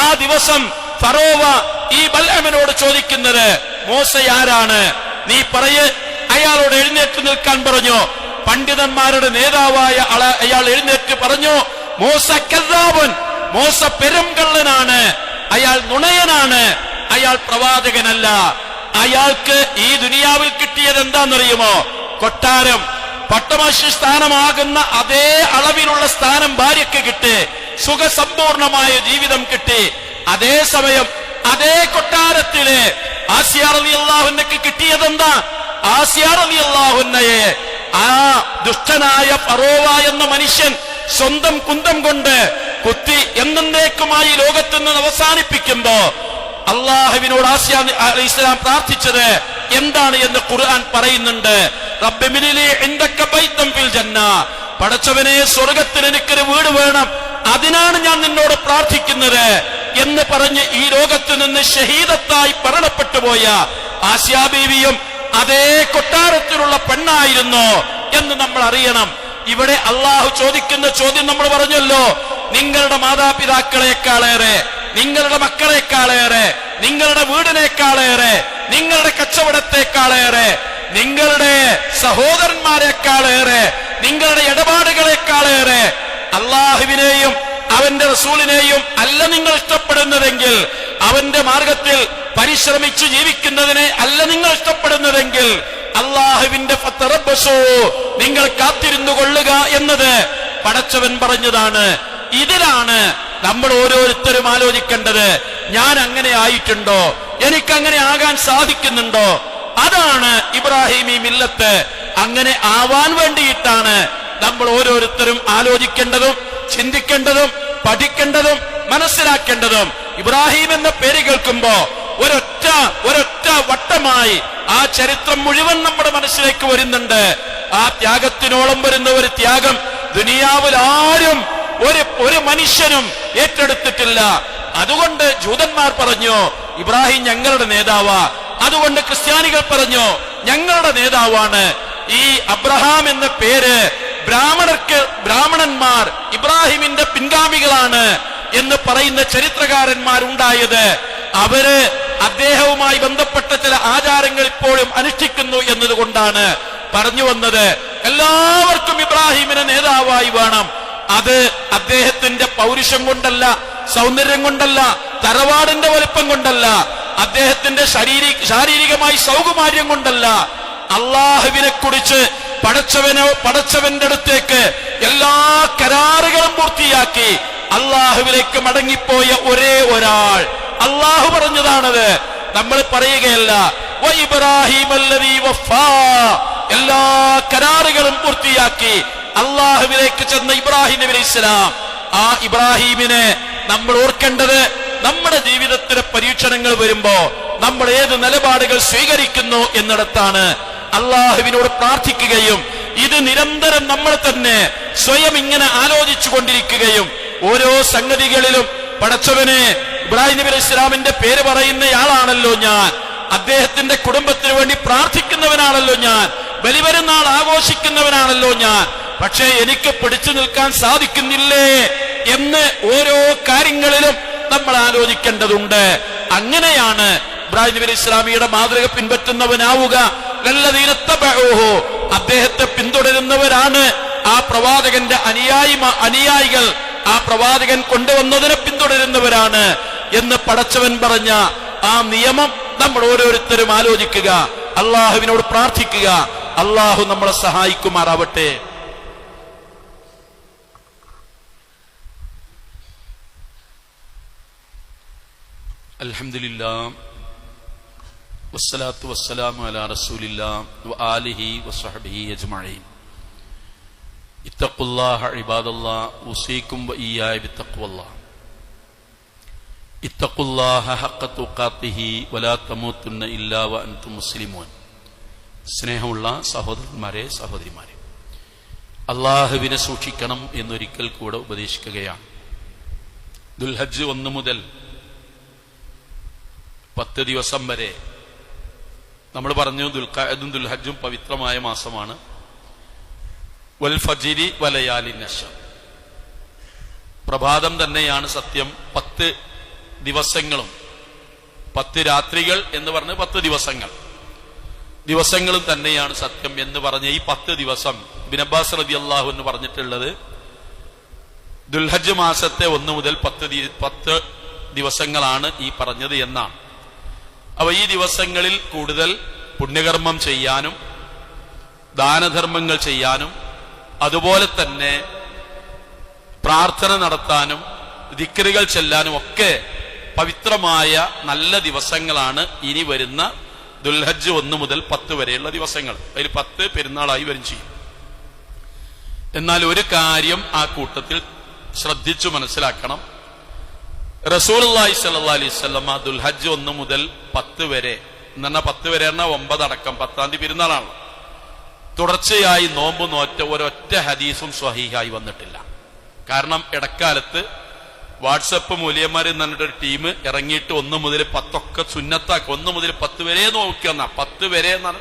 ആ ദിവസം ഫറോവ ഈ ബൽഅമിനോട് ചോദിക്കുന്നത്, മൂസ ആരാണ്? നീ പറയ്. അയാളോട് എഴുന്നേറ്റ് നിൽക്കാൻ പറഞ്ഞു. പണ്ഡിതന്മാരുടെ നേതാവായ അയാൾ എഴുന്നേറ്റ് പറഞ്ഞു, മൂസ കദ്ദാബുൻ, മൂസ പെരുംകള്ളനാണ്, അയാൾ നുണയനാണ്, അയാൾ പ്രവാചകനല്ല. അയാൾക്ക് ഈ ദുനിയാവിൽ കിട്ടിയത് എന്താണെന്നറിയുമോ? കൊട്ടാരം, പട്ടമശി സ്ഥാനമാകുന്ന അതേ അളവിലുള്ള സ്ഥാനം ഭാര്യയ്ക്ക് കിട്ടി, സുഖസമ്പൂർണമായ ജീവിതം കിട്ടി. അതേസമയം അതേ കൊട്ടാരത്തില് ആസിയ റളിയല്ലാഹു അൻഹയ്ക്ക് കിട്ടിയതെന്താ? ആസിയ റളിയല്ലാഹു അൻഹയെ ആ ദുഷ്ടനായ ഫറോവ എന്ന മനുഷ്യൻ സ്വന്തം കുന്തം കൊണ്ട് കുത്തി എന്നേക്കുമായി ലോകത്ത് നിന്ന് അവസാനിപ്പിക്കുമ്പോ അള്ളാഹുവിനോട് ആസിയ അലൈഹിസ്സലാം പ്രാർത്ഥിച്ചത് എന്താണ് എന്ന് ഖുർആൻ പറയുന്നുണ്ട്. റബ്ബിമിനിലി ഇൻദക ബൈതൻ ഫിൽ ജന്ന, പടച്ചവനെ സ്വർഗ്ഗത്തിൽ എനിക്കൊരു വീട് വേണം, അതിനാണ് ഞാൻ നിന്നോട് പ്രാർത്ഥിക്കുന്നത് എന്ന് പറഞ്ഞ് ഈ ലോകത്ത് നിന്ന് ഷഹീദത്തായി മരണപ്പെട്ടു പോയ ആസിയ ബീവിയും അതേ കൊട്ടാരത്തിലുള്ള പെണ്ണായിരുന്നു എന്ന് നമ്മൾ അറിയണം. ഇവിടെ അള്ളാഹു ചോദിക്കുന്ന ചോദ്യം നമ്മൾ പറഞ്ഞല്ലോ, നിങ്ങളുടെ മാതാപിതാക്കളെക്കാളേറെ, നിങ്ങളുടെ മക്കളെക്കാളേറെ, നിങ്ങളുടെ വീടിനേക്കാളേറെ, നിങ്ങളുടെ കച്ചവടത്തെക്കാളേറെ, നിങ്ങളുടെ സഹോദരന്മാരെക്കാളേറെ, നിങ്ങളുടെ ഇടപാടുകളെക്കാളേറെ അള്ളാഹുവിനെയും അവന്റെ റസൂലിനെയും അല്ല നിങ്ങൾ ഇഷ്ടപ്പെടുന്നതെങ്കിൽ, അവന്റെ മാർഗത്തിൽ പരിശ്രമിച്ചു ജീവിക്കുന്നതിനെ അല്ല നിങ്ങൾ ഇഷ്ടപ്പെടുന്നതെങ്കിൽ, അള്ളാഹുവിന്റെ ഫതറബ്ബസൂ, നിങ്ങൾ കാത്തിരുന്നു കൊള്ളുക എന്നത് പടച്ചവൻ പറഞ്ഞതാണ്. ഇതിലാണ് നമ്മൾ ഓരോരുത്തരും ആലോചിക്കേണ്ടത്. ഞാൻ അങ്ങനെ ആയിട്ടുണ്ടോ? എനിക്കങ്ങനെ ആകാൻ സാധിക്കുന്നുണ്ടോ? അതാണ് ഇബ്രാഹിമി മില്ലത്ത്. അങ്ങനെ ആവാൻ വേണ്ടിയിട്ടാണ് നമ്മൾ ഓരോരുത്തരും ആലോചിക്കേണ്ടതും ചിന്തിക്കേണ്ടതും പഠിക്കേണ്ടതും മനസ്സിലാക്കേണ്ടതും. ഇബ്രാഹിം എന്ന പേര് കേൾക്കുമ്പോ ഒരൊറ്റ വട്ടമായി ആ ചരിത്രം മുഴുവൻ നമ്മുടെ മനസ്സിലേക്ക് വരുന്നുണ്ട്. ആ ത്യാഗത്തിനോളം വരുന്ന ഒരു ത്യാഗം ദുനിയാവിൽ ആരും ഒരു മനുഷ്യനും ഏറ്റെടുത്തിട്ടില്ല. അതുകൊണ്ട് ജൂതന്മാർ പറഞ്ഞു ഇബ്രാഹിം ഞങ്ങളുടെ നേതാവാ, അതുകൊണ്ട് ക്രിസ്ത്യാനികൾ പറഞ്ഞു ഞങ്ങളുടെ നേതാവാണ്. ഈ അബ്രഹാം എന്ന പേര് ബ്രാഹ്മണന്മാർ ഇബ്രാഹിമിന്റെ പിൻഗാമികളാണ് എന്ന് പറയുന്ന ചരിത്രകാരന്മാരുണ്ടായത്. അവര് അദ്ദേഹവുമായി ബന്ധപ്പെട്ട ചില ആചാരങ്ങൾ ഇപ്പോഴും അനുഷ്ഠിക്കുന്നു എന്നതുകൊണ്ടാണ് പറഞ്ഞു വന്നത്. എല്ലാവർക്കും ഇബ്രാഹിമിനെ നേതാവായി വേണം. അത് അദ്ദേഹത്തിന്റെ പൗരുഷം കൊണ്ടല്ല, സൗന്ദര്യം കൊണ്ടല്ല, തറവാടിന്റെ വലുപ്പം കൊണ്ടല്ല, അദ്ദേഹത്തിന്റെ ശാരീരികമായി സൗകുമാര്യം കൊണ്ടല്ല. അള്ളാഹുവിനെ കുറിച്ച് പടച്ചവന്റെ അടുത്തേക്ക് എല്ലാ കരാറുകളും പൂർത്തിയാക്കി അള്ളാഹുവിലേക്ക് മടങ്ങിപ്പോയ ഒരേ ഒരാൾ. അള്ളാഹു പറഞ്ഞതാണത്, നമ്മൾ പറയുകയല്ല. എല്ലാ കരാറുകളും പൂർത്തിയാക്കി അള്ളാഹുവിലേക്ക് ചെന്ന ഇബ്രാഹിം നബി അലൈഹിസ്സലാം, ആ ഇബ്രാഹിമിനെ നമ്മൾ ഓർക്കേണ്ടത് നമ്മുടെ ജീവിതത്തിലെ പരീക്ഷണങ്ങൾ വരുമ്പോ നമ്മൾ ഏത് നിലപാടുകൾ സ്വീകരിക്കുന്നു എന്നിടത്താണ്. അള്ളാഹുവിനോട് പ്രാർത്ഥിക്കുകയും ഇത് നിരന്തരം നമ്മൾ തന്നെ സ്വയം ഇങ്ങനെ ആലോചിച്ചു കൊണ്ടിരിക്കുകയും ഓരോ സംഗതികളിലും പടച്ചവനെ, ഇബ്രാഹിം നബി അലൈഹി സ്വലാമിന്റെ പേര് പറയുന്നയാളാണല്ലോ ഞാൻ, അദ്ദേഹത്തിന്റെ കുടുംബത്തിന് വേണ്ടി പ്രാർത്ഥിക്കുന്നവനാണല്ലോ ഞാൻ, ബലിപെരുന്നാൾ ആഘോഷിക്കുന്നവനാണല്ലോ ഞാൻ, പക്ഷേ എനിക്ക് പിടിച്ചു നിൽക്കാൻ സാധിക്കുന്നില്ലേ എന്ന് ഓരോ കാര്യങ്ങളിലും നമ്മൾ ആലോചിക്കേണ്ടതുണ്ട്. അങ്ങനെയാണ് ഇബ്രാഹിം നബി അലൈഹി സ്വലാമിയുടെ മാതൃക പിൻപറ്റുന്നവനാവുക. അദ്ദേഹത്തെ പിന്തുടരുന്നവരാണ് ആ പ്രവാചകന്റെ അനുയായികൾ. ആ പ്രവാചകൻ കൊണ്ടുവന്നതിനെ പിന്തുടരുന്നവരാണ് എന്ന് പടച്ചവൻ പറഞ്ഞ ആ നിയമം നമ്മൾ ഓരോരുത്തരും ആലോചിക്കുക, അള്ളാഹുവിനോട് പ്രാർത്ഥിക്കുക. അള്ളാഹു നമ്മളെ സഹായിക്കുമാറാവട്ടെ. അൽഹംദുലില്ലാഹ് വസ്സലാത്തു വസ്സലാമു അലാ റസൂലില്ലാഹ് വആലിഹി വസ്വഹ്ബിഹി അജ്മഈൻ. ഇത്തഖുല്ലാഹ ഇബാദല്ലാഹ് ഉസീകും വഇയ്യായ ബിത്തഖ്വല്ലാഹ്. ഇത്തഖുല്ലാഹ ഹഖ്ക തുഖാതിഹി വലാ തമൂതുന്ന ഇല്ലാ വഅൻതും മുസ്ലിമൂൻ. സ്നേഹമുള്ള സഹോദരന്മാരെ, സഹോദരിമാരെ, അള്ളാഹുവിനെ സൂക്ഷിക്കണം എന്നൊരിക്കൽ കൂടെ ഉപദേശിക്കുകയാണ്. ദുൽഹജ്ജ് 1 മുതൽ 10 ദിവസം വരെ നമ്മൾ പറഞ്ഞു ദുൽഖഅദും ദുൽഹജ്ജും പവിത്രമായ മാസമാണ്. വൽ ഫജ്രി വലയാലിൻ നശ്ർ, പ്രഭാതം തന്നെയാണ് സത്യം. 10 ദിവസങ്ങളും 10 രാത്രികൾ എന്ന് പറഞ്ഞ് 10 ദിവസങ്ങളും തന്നെയാണ് സത്യം എന്ന് പറഞ്ഞ ഈ 10 ദിവസം ഇബ്നു അബ്ബാസ് റളിയല്ലാഹു അൻഹു പറഞ്ഞിട്ടുള്ളത് ദുൽഹജ്ജ് മാസത്തെ 1 മുതൽ 10 ദിവസങ്ങളാണ് ഈ പറഞ്ഞത് എന്നാണ്. അപ്പൊ ഈ ദിവസങ്ങളിൽ കൂടുതൽ പുണ്യകർമ്മം ചെയ്യാനും ദാനധർമ്മങ്ങൾ ചെയ്യാനും അതുപോലെ തന്നെ പ്രാർത്ഥന നടത്താനും ദിക്റുകൾ ചെല്ലാനും ഒക്കെ പവിത്രമായ നല്ല ദിവസങ്ങളാണ് ഇനി വരുന്ന ദുൽഹജ്ജ് 1 മുതൽ 10 വരെയുള്ള ദിവസങ്ങൾ. അതിൽ 10 പെരുന്നാളായി വരും ചെയ്യും. എന്നാൽ ഒരു കാര്യം ആ കൂട്ടത്തിൽ ശ്രദ്ധിച്ചു മനസ്സിലാക്കണം. റസൂലുള്ളാഹി സ്വല്ലല്ലാഹി അലൈഹി വസല്ലം ദുൽഹജ്ജ് 1 മുതൽ 10 വരെ എന്ന് പറഞ്ഞാൽ 10 വരെ പറഞ്ഞാൽ 9 അടക്കം 10-ാം തീയതി പെരുന്നാളാണ്. തുടർച്ചയായി നോമ്പ് നോറ്റ ഒരൊറ്റ ഹദീസും സ്വഹീഹായി വന്നിട്ടില്ല. കാരണം ഇടക്കാലത്ത് വാട്സപ്പ് മൂല്യന്മാർ എന്ന് പറഞ്ഞിട്ടൊരു ടീം ഇറങ്ങിയിട്ട് 1 മുതൽ 10 ഒക്കെ സുന്നത്താക്കി 1 മുതൽ 10 വരെ നോക്കിയെന്ന 10 വരെ എന്നാണ്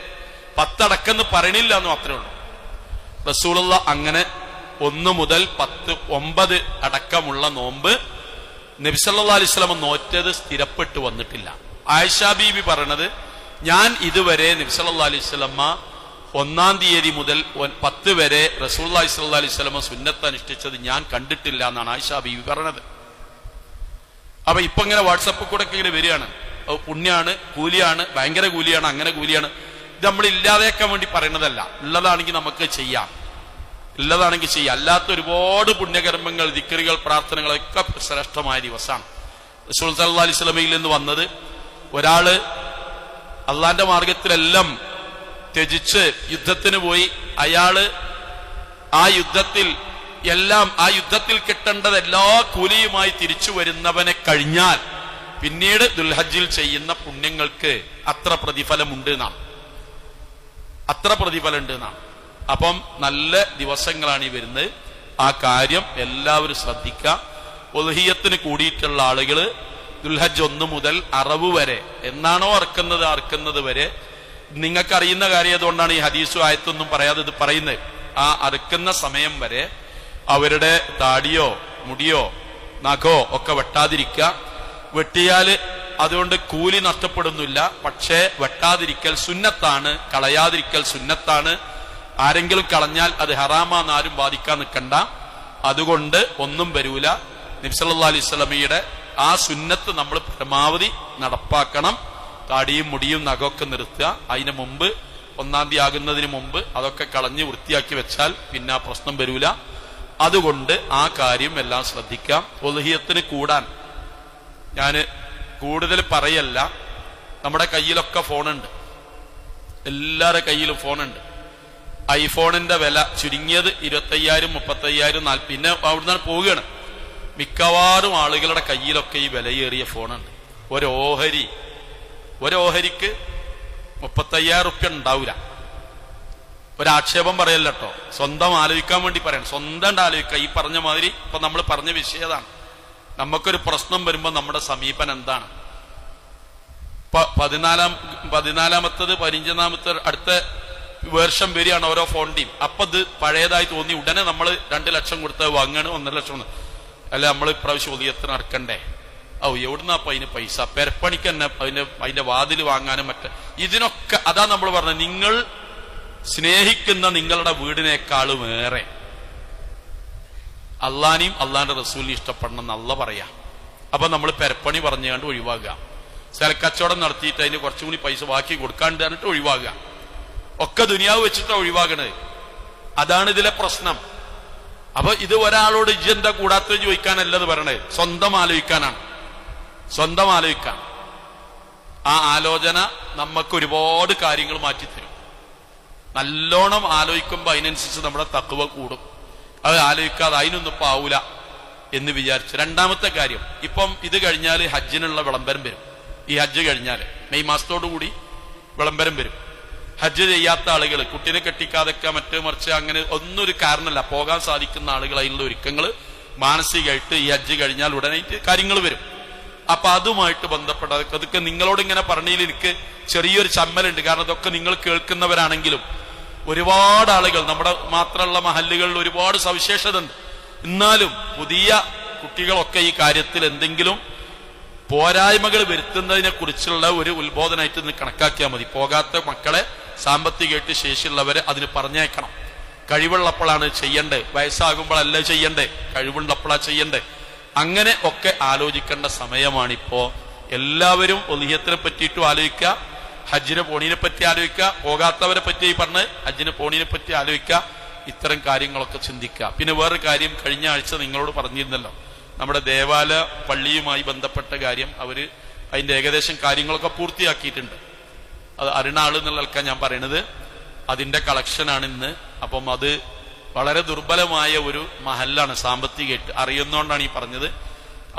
10 അടക്കം പറയണില്ല എന്ന് മാത്രമേ ഉള്ളൂ. റസൂലുള്ള അങ്ങനെ 1 മുതൽ 10 9 അടക്കമുള്ള നോമ്പ് നബി സല്ലല്ലാഹു അലൈഹി വസല്ലം നോറ്റത് സ്ഥിരപ്പെട്ടു വന്നിട്ടില്ല. ആയിഷ ബീബി പറയണത് ഞാൻ ഇതുവരെ നബി സല്ലല്ലാഹു അലൈഹി വസല്ലം 1-ാം തീയതി മുതൽ 10 വരെ റസൂലുള്ളാഹി സ്വല്ലല്ലാഹു അലൈഹി വസല്ലം സുന്നത്ത് അനുഷ്ഠിച്ചത് ഞാൻ കണ്ടിട്ടില്ല എന്നാണ് ആയിഷ ബീബി പറഞ്ഞത്. അപ്പൊ ഇപ്പൊ ഇങ്ങനെ വാട്സപ്പ് കൂടെ ഇങ്ങനെ വരികയാണ്, പുണ്യാണ്, കൂലിയാണ്, ഭയങ്കര കൂലിയാണ്, അങ്ങനെ കൂലിയാണ്. ഇത് നമ്മൾ ഇല്ലാതെയാക്കാൻ വേണ്ടി പറയുന്നതല്ല. ഉള്ളതാണെങ്കിൽ നമുക്ക് ചെയ്യാം, ഉള്ളതാണെങ്കിൽ ചെയ്യാം. അല്ലാത്ത ഒരുപാട് പുണ്യകർമ്മങ്ങൾ, ദിക്റുകൾ, പ്രാർത്ഥനകളൊക്കെ ശ്രേഷ്ഠമായ ദിവസമാണ്. റസൂൽ സല്ലല്ലാഹു അലൈഹി വസല്ലമയിൽ നിന്ന് വന്നത് ഒരാള് അള്ളാന്റെ മാർഗത്തിലെല്ലാം ത്യജിച്ച് യുദ്ധത്തിന് പോയി. അയാള് ആ യുദ്ധത്തിൽ കിട്ടേണ്ടത് എല്ലാ കൂലിയുമായി തിരിച്ചു വരുന്നവനെ കഴിഞ്ഞാൽ പിന്നീട് ദുൽഹജ്ജിൽ ചെയ്യുന്ന പുണ്യങ്ങൾക്ക് അത്ര പ്രതിഫലമുണ്ട് എന്നാണ്. അപ്പം നല്ല ദിവസങ്ങളാണ് ഈ വരുന്നത്. ആ കാര്യം എല്ലാവരും ശ്രദ്ധിക്കുക. ഉദ്ഹിയ്യത്തിന് കൂടിയിട്ടുള്ള ആളുകള് ദുൽഹജ്ജ് 1 മുതൽ അറവ് വരെ എന്നാണോ അറുക്കുന്നത് വരെ നിങ്ങൾക്കറിയുന്ന കാര്യം അതുകൊണ്ടാണ് ഈ ഹദീസും ആയത്തൊന്നും പറയാതെ ഇത് പറയുന്നത്. ആ അറുക്കുന്ന സമയം വരെ അവരുടെ താടിയോ മുടിയോ നഖോ ഒക്കെ വെട്ടാതിരിക്കുക. വെട്ടിയാല് അതുകൊണ്ട് കൂലി നഷ്ടപ്പെടുന്നില്ല. പക്ഷേ വെട്ടാതിരിക്കൽ സുന്നത്താണ്, കളയാതിരിക്കൽ സുന്നത്താണ്. ആരെങ്കിലും കളഞ്ഞാൽ അത് ഹറാമാന്ന് ആരും ബാധിക്കാൻ നിൽക്കണ്ട. അതുകൊണ്ട് ഒന്നും വരൂല. നബി സല്ലല്ലാഹു അലൈഹി വസല്ലമയുടെ ആ സുന്നത്ത് നമ്മൾ പരമാവധി നടപ്പാക്കണം. താടിയും മുടിയും നഖമൊക്കെ നിർത്തുക. അതിന് മുമ്പ് 1-ാം തീയതി ആകുന്നതിന് മുമ്പ് അതൊക്കെ കളഞ്ഞ് വൃത്തിയാക്കി വെച്ചാൽ പിന്നെ ആ പ്രശ്നം വരൂല. അതുകൊണ്ട് ആ കാര്യം എല്ലാം ശ്രദ്ധിക്കാം. ഉദ്ഹിയ്യത്തിന് കൂടാൻ ഞാൻ കൂടുതൽ പറയല്ല. നമ്മുടെ കയ്യിലൊക്കെ ഫോണുണ്ട്, എല്ലാവരുടെ കയ്യിലും ഫോണുണ്ട്. ഐഫോണിന്റെ വില ചുരുങ്ങിയത് 25,000, 35,000, 40,000. പിന്നെ അവിടുന്ന് പോവുകയാണ്. മിക്കവാറും ആളുകളുടെ കയ്യിലൊക്കെ ഈ വിലയേറിയ ഫോണുണ്ട്. ഒരോഹരിക്ക് 35,000 റുപ്യ ഉണ്ടാവില്ല. ഒരാക്ഷേപം പറയല്ല കേട്ടോ, സ്വന്തം ആലോചിക്കാൻ വേണ്ടി പറയണം. സ്വന്തം ആലോചിക്കുക. ഈ പറഞ്ഞ മാതിരി ഇപ്പൊ നമ്മൾ പറഞ്ഞ വിഷയതാണ്. നമുക്കൊരു പ്രശ്നം വരുമ്പോൾ നമ്മുടെ സമീപനം എന്താണ്? 14-ാമത്തത് 15-ാമത്തെ അടുത്ത വേർഷം വരികയാണ് ഓരോ ഫോണിന്റെയും. അപ്പൊ ഇത് പഴയതായി തോന്നി ഉടനെ നമ്മൾ 2 ലക്ഷം കൊടുത്ത് വാങ്ങാണ്, 1.5 ലക്ഷം. അല്ല, നമ്മൾ ഇപ്രാവശ്യം ഉദയത്തിന് നടക്കണ്ടേ? എവിടുന്ന അപ്പൊ അതിന് പൈസ? പെരപ്പണിക്ക് തന്നെ അതിന്റെ വാതിൽ വാങ്ങാനും മറ്റേ ഇതിനൊക്കെ. അതാ നമ്മൾ പറഞ്ഞത്, നിങ്ങൾ സ്നേഹിക്കുന്ന നിങ്ങളുടെ വീടിനേക്കാളും ഏറെ അള്ളാനെയും അള്ളാന്റെ റസൂലിനെയും ഇഷ്ടപ്പെടണം എന്നല്ല പറയാ. അപ്പൊ നമ്മൾ പെരപ്പണി പറഞ്ഞുകൊണ്ട് ഒഴിവാകുക. സ്ഥലക്കച്ചവടം നടത്തിയിട്ട് അതിന് കുറച്ചും കൂടി പൈസ ബാക്കി കൊടുക്കാണ്ട് പറഞ്ഞിട്ട് ഒഴിവാകുക. ഒക്കെ ദുനിയാവ് വെച്ചിട്ടാണ് ഒഴിവാകണത്. അതാണ് ഇതിലെ പ്രശ്നം. അപ്പൊ ഇത് ഒരാളോട് ഇജ്ജെന്താ കൂടാത്തത് ചോദിക്കാനല്ലത് പറയണത്, സ്വന്തം ആലോചിക്കാനാണ്. ആ ആലോചന നമുക്ക് ഒരുപാട് കാര്യങ്ങൾ മാറ്റിത്തരും. നല്ലോണം ആലോചിക്കുമ്പോ അതിനനുസരിച്ച് നമ്മുടെ തഖ്വ കൂടും. അത് ആലോചിക്കാതെ അതിനൊന്നും ഇപ്പൊ ആവൂല എന്ന് വിചാരിച്ചു. 2-ാമത്തെ കാര്യം, ഇപ്പം ഇത് കഴിഞ്ഞാൽ ഹജ്ജിനുള്ള വിളംബരം വരും. ഈ ഹജ്ജ് കഴിഞ്ഞാൽ മെയ് മാസത്തോടു കൂടി വിളംബരം വരും. ഹജ്ജ് ചെയ്യാത്ത ആളുകൾ, കുട്ടീനെ കെട്ടിക്കാതൊക്കെ മറ്റേ മറിച്ച് അങ്ങനെ ഒന്നും ഒരു കാരണമല്ല, പോകാൻ സാധിക്കുന്ന ആളുകൾ അതിനുള്ള ഒരുക്കങ്ങൾ മാനസികമായിട്ട് ഈ ഹജ്ജ് കഴിഞ്ഞാൽ ഉടനെ കാര്യങ്ങൾ വരും. അപ്പൊ അതുമായിട്ട് ബന്ധപ്പെട്ട അതൊക്കെ നിങ്ങളോട് ഇങ്ങനെ പറഞ്ഞതിൽ എനിക്ക് ചെറിയൊരു ചമ്മലുണ്ട്. കാരണം ഇതൊക്കെ നിങ്ങൾ കേൾക്കുന്നവരാണെങ്കിലും ഒരുപാട് ആളുകൾ, നമ്മുടെ മാത്രമുള്ള മഹല്ലുകളിൽ ഒരുപാട് സവിശേഷത ഉണ്ട്. എന്നാലും പുതിയ കുട്ടികളൊക്കെ ഈ കാര്യത്തിൽ എന്തെങ്കിലും പോരായ്മകൾ വരുത്തുന്നതിനെ കുറിച്ചുള്ള ഒരു ഉത്ബോധനമായിട്ട് ഇന്ന് കണക്കാക്കിയാൽ മതി. പോകാത്ത മക്കളെ സാമ്പത്തികമായിട്ട് ശേഷിയുള്ളവരെ അതിന് പറഞ്ഞേക്കണം. കഴിവുള്ളപ്പോഴാണ് ചെയ്യണ്ടേ, വയസ്സാകുമ്പോഴല്ല ചെയ്യണ്ടേ, കഴിവുള്ളപ്പോഴാ ചെയ്യണ്ടേ. അങ്ങനെ ഒക്കെ ആലോചിക്കേണ്ട സമയമാണിപ്പോ. എല്ലാവരും ഒളിഹ്യത്തിനെ പറ്റിയിട്ടും ആലോചിക്കുക, ഹജ്ജിന് പോണീനെ പറ്റി ആലോചിക്കുക, പോകാത്തവരെ പറ്റി പറഞ്ഞ് ഹജ്ജിന് പോണീനെ പറ്റി ആലോചിക്കുക. ഇത്തരം കാര്യങ്ങളൊക്കെ ചിന്തിക്കുക. പിന്നെ വേറൊരു കാര്യം, കഴിഞ്ഞ ആഴ്ച നിങ്ങളോട് പറഞ്ഞിരുന്നല്ലോ, നമ്മുടെ ദേവാലയ പള്ളിയുമായി ബന്ധപ്പെട്ട കാര്യം അവര് അതിന്റെ ഏകദേശം കാര്യങ്ങളൊക്കെ പൂർത്തിയാക്കിയിട്ടുണ്ട്. അത് അരുണാള് എന്നുള്ള ആൾക്കാർ ഞാൻ പറയണത്, അതിന്റെ കളക്ഷനാണ് ഇന്ന്. അപ്പം അത് വളരെ ദുർബലമായ ഒരു മഹല്ലാണ് സാമ്പത്തികമായിട്ട്, അറിയുന്നോണ്ടാണ് ഈ പറഞ്ഞത്.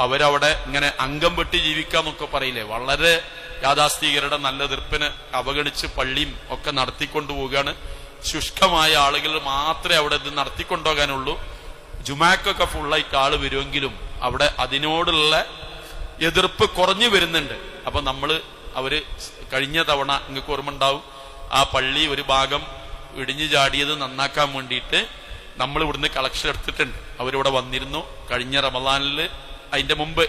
അവരവിടെ ഇങ്ങനെ അംഗം വെട്ടി ജീവിക്കാന്നൊക്കെ പറയില്ലേ, വളരെ യാഥാസ്ഥികരുടെ നല്ല എതിർപ്പിനെ അവഗണിച്ച് പള്ളിയും ഒക്കെ നടത്തിക്കൊണ്ടുപോവുകയാണ്. ശുഷ്കമായ ആളുകൾ മാത്രമേ അവിടെ ഇത് നടത്തിക്കൊണ്ടുപോകാനുള്ളൂ. ജുമാക്കൊക്കെ ഫുള്ളായിട്ട് ആള് വരുമെങ്കിലും അവിടെ അതിനോടുള്ള എതിർപ്പ് കുറഞ്ഞു വരുന്നുണ്ട്. അപ്പൊ അവര് കഴിഞ്ഞ തവണ നിങ്ങൾക്ക് ഓർമ്മ ഉണ്ടാവും, ആ പള്ളി ഒരു ഭാഗം ഇടിഞ്ഞു ചാടിയത് നന്നാക്കാൻ വേണ്ടിയിട്ട് നമ്മൾ ഇവിടുന്ന് കളക്ഷൻ എടുത്തിട്ടുണ്ട്. അവരിവിടെ വന്നിരുന്നു കഴിഞ്ഞ റമദാനിൽ, അതിന്റെ മുമ്പ്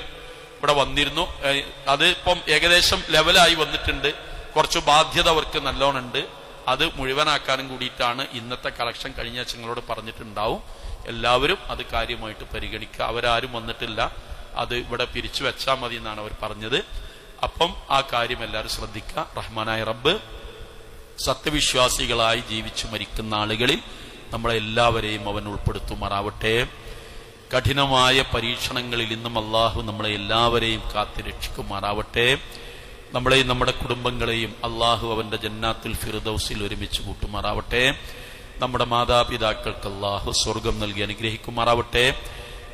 ഇവിടെ വന്നിരുന്നു. അത് ഇപ്പം ഏകദേശം ലെവലായി വന്നിട്ടുണ്ട്. കുറച്ച് ബാധ്യത അവർക്ക് നല്ലോണം ഉണ്ട്. അത് മുഴുവനാക്കാനും കൂടിയിട്ടാണ് ഇന്നത്തെ കളക്ഷൻ. കഴിഞ്ഞ നിങ്ങളോട് പറഞ്ഞിട്ടുണ്ടാവും. എല്ലാവരും അത് കാര്യമായിട്ട് പരിഗണിക്കുക. അവരാരും വന്നിട്ടില്ല, അത് ഇവിടെ പിരിച്ചു വെച്ചാൽ മതി എന്നാണ് അവർ പറഞ്ഞത്. അപ്പം ആ കാര്യം എല്ലാവരും ശ്രദ്ധിക്കുക. റഹ്മാനായ റബ്ബ് സത്യവിശ്വാസികളായി ജീവിച്ചു മരിക്കുന്ന ആളുകളിൽ നമ്മളെല്ലാവരെയും അവൻ ഉൾപ്പെടുത്തുമാറാവട്ടെ. കഠിനമായ പരീക്ഷണങ്ങളിൽ നിന്നും അള്ളാഹു നമ്മളെ എല്ലാവരെയും കാത്തുരക്ഷിക്കുമാറാവട്ടെ. നമ്മളെയും നമ്മുടെ കുടുംബങ്ങളെയും അള്ളാഹു അവന്റെ ജന്നാത്തുൽ ഫിർദൗസിൽ ഒരുമിച്ച് കൂട്ടുമാറാവട്ടെ. നമ്മുടെ മാതാപിതാക്കൾക്ക് അള്ളാഹു സ്വർഗം നൽകി അനുഗ്രഹിക്കുമാറാവട്ടെ.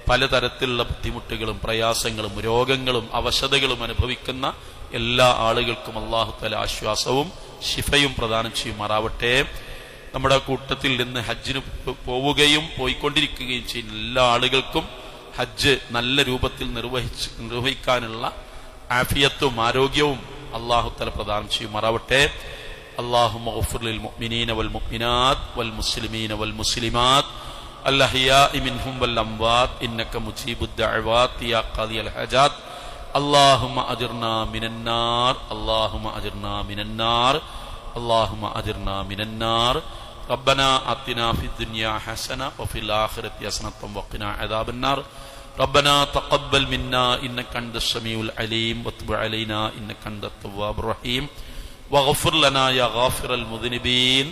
പലതരത്തിലുള്ള ബുദ്ധിമുട്ടുകളും പ്രയാസങ്ങളും രോഗങ്ങളും അവശതകളും അനുഭവിക്കുന്ന എല്ലാ ആളുകൾക്കും അള്ളാഹു തആല ആശ്വാസവും ശിഫയും പ്രദാനം ചെയ്യുമാറാവട്ടെ. നമ്മുടെ കൂട്ടത്തിൽ നിന്ന് ഹജ്ജിന് പോവുകയും പോയിക്കൊണ്ടിരിക്കുകയും ചെയ്യുന്ന എല്ലാ ആളുകൾക്കും ഹജ്ജ് നല്ല രൂപത്തിൽ നിർവഹിക്കാനുള്ള ആഫിയത്തും ആരോഗ്യവും അള്ളാഹു തആല പ്രദാനം ചെയ്യുമാറാവട്ടെ. اللهم اغفر للمؤمنين والمؤمنات والمسلمين والمسلمات الأحياء منهم والأموات إنك مجيب الدعوات يا قاضي الحاجات. اللهم أجرنا من النار، اللهم أجرنا من النار، اللهم أجرنا من النار. ربنا آتنا في الدنيا حسنة وفي الآخرة حسنة وقنا عذاب النار. ربنا تقبل منا إنك أنت السميع العليم وتب علينا إنك أنت التواب الرحيم واغفر لنا يا غافر المذنبين.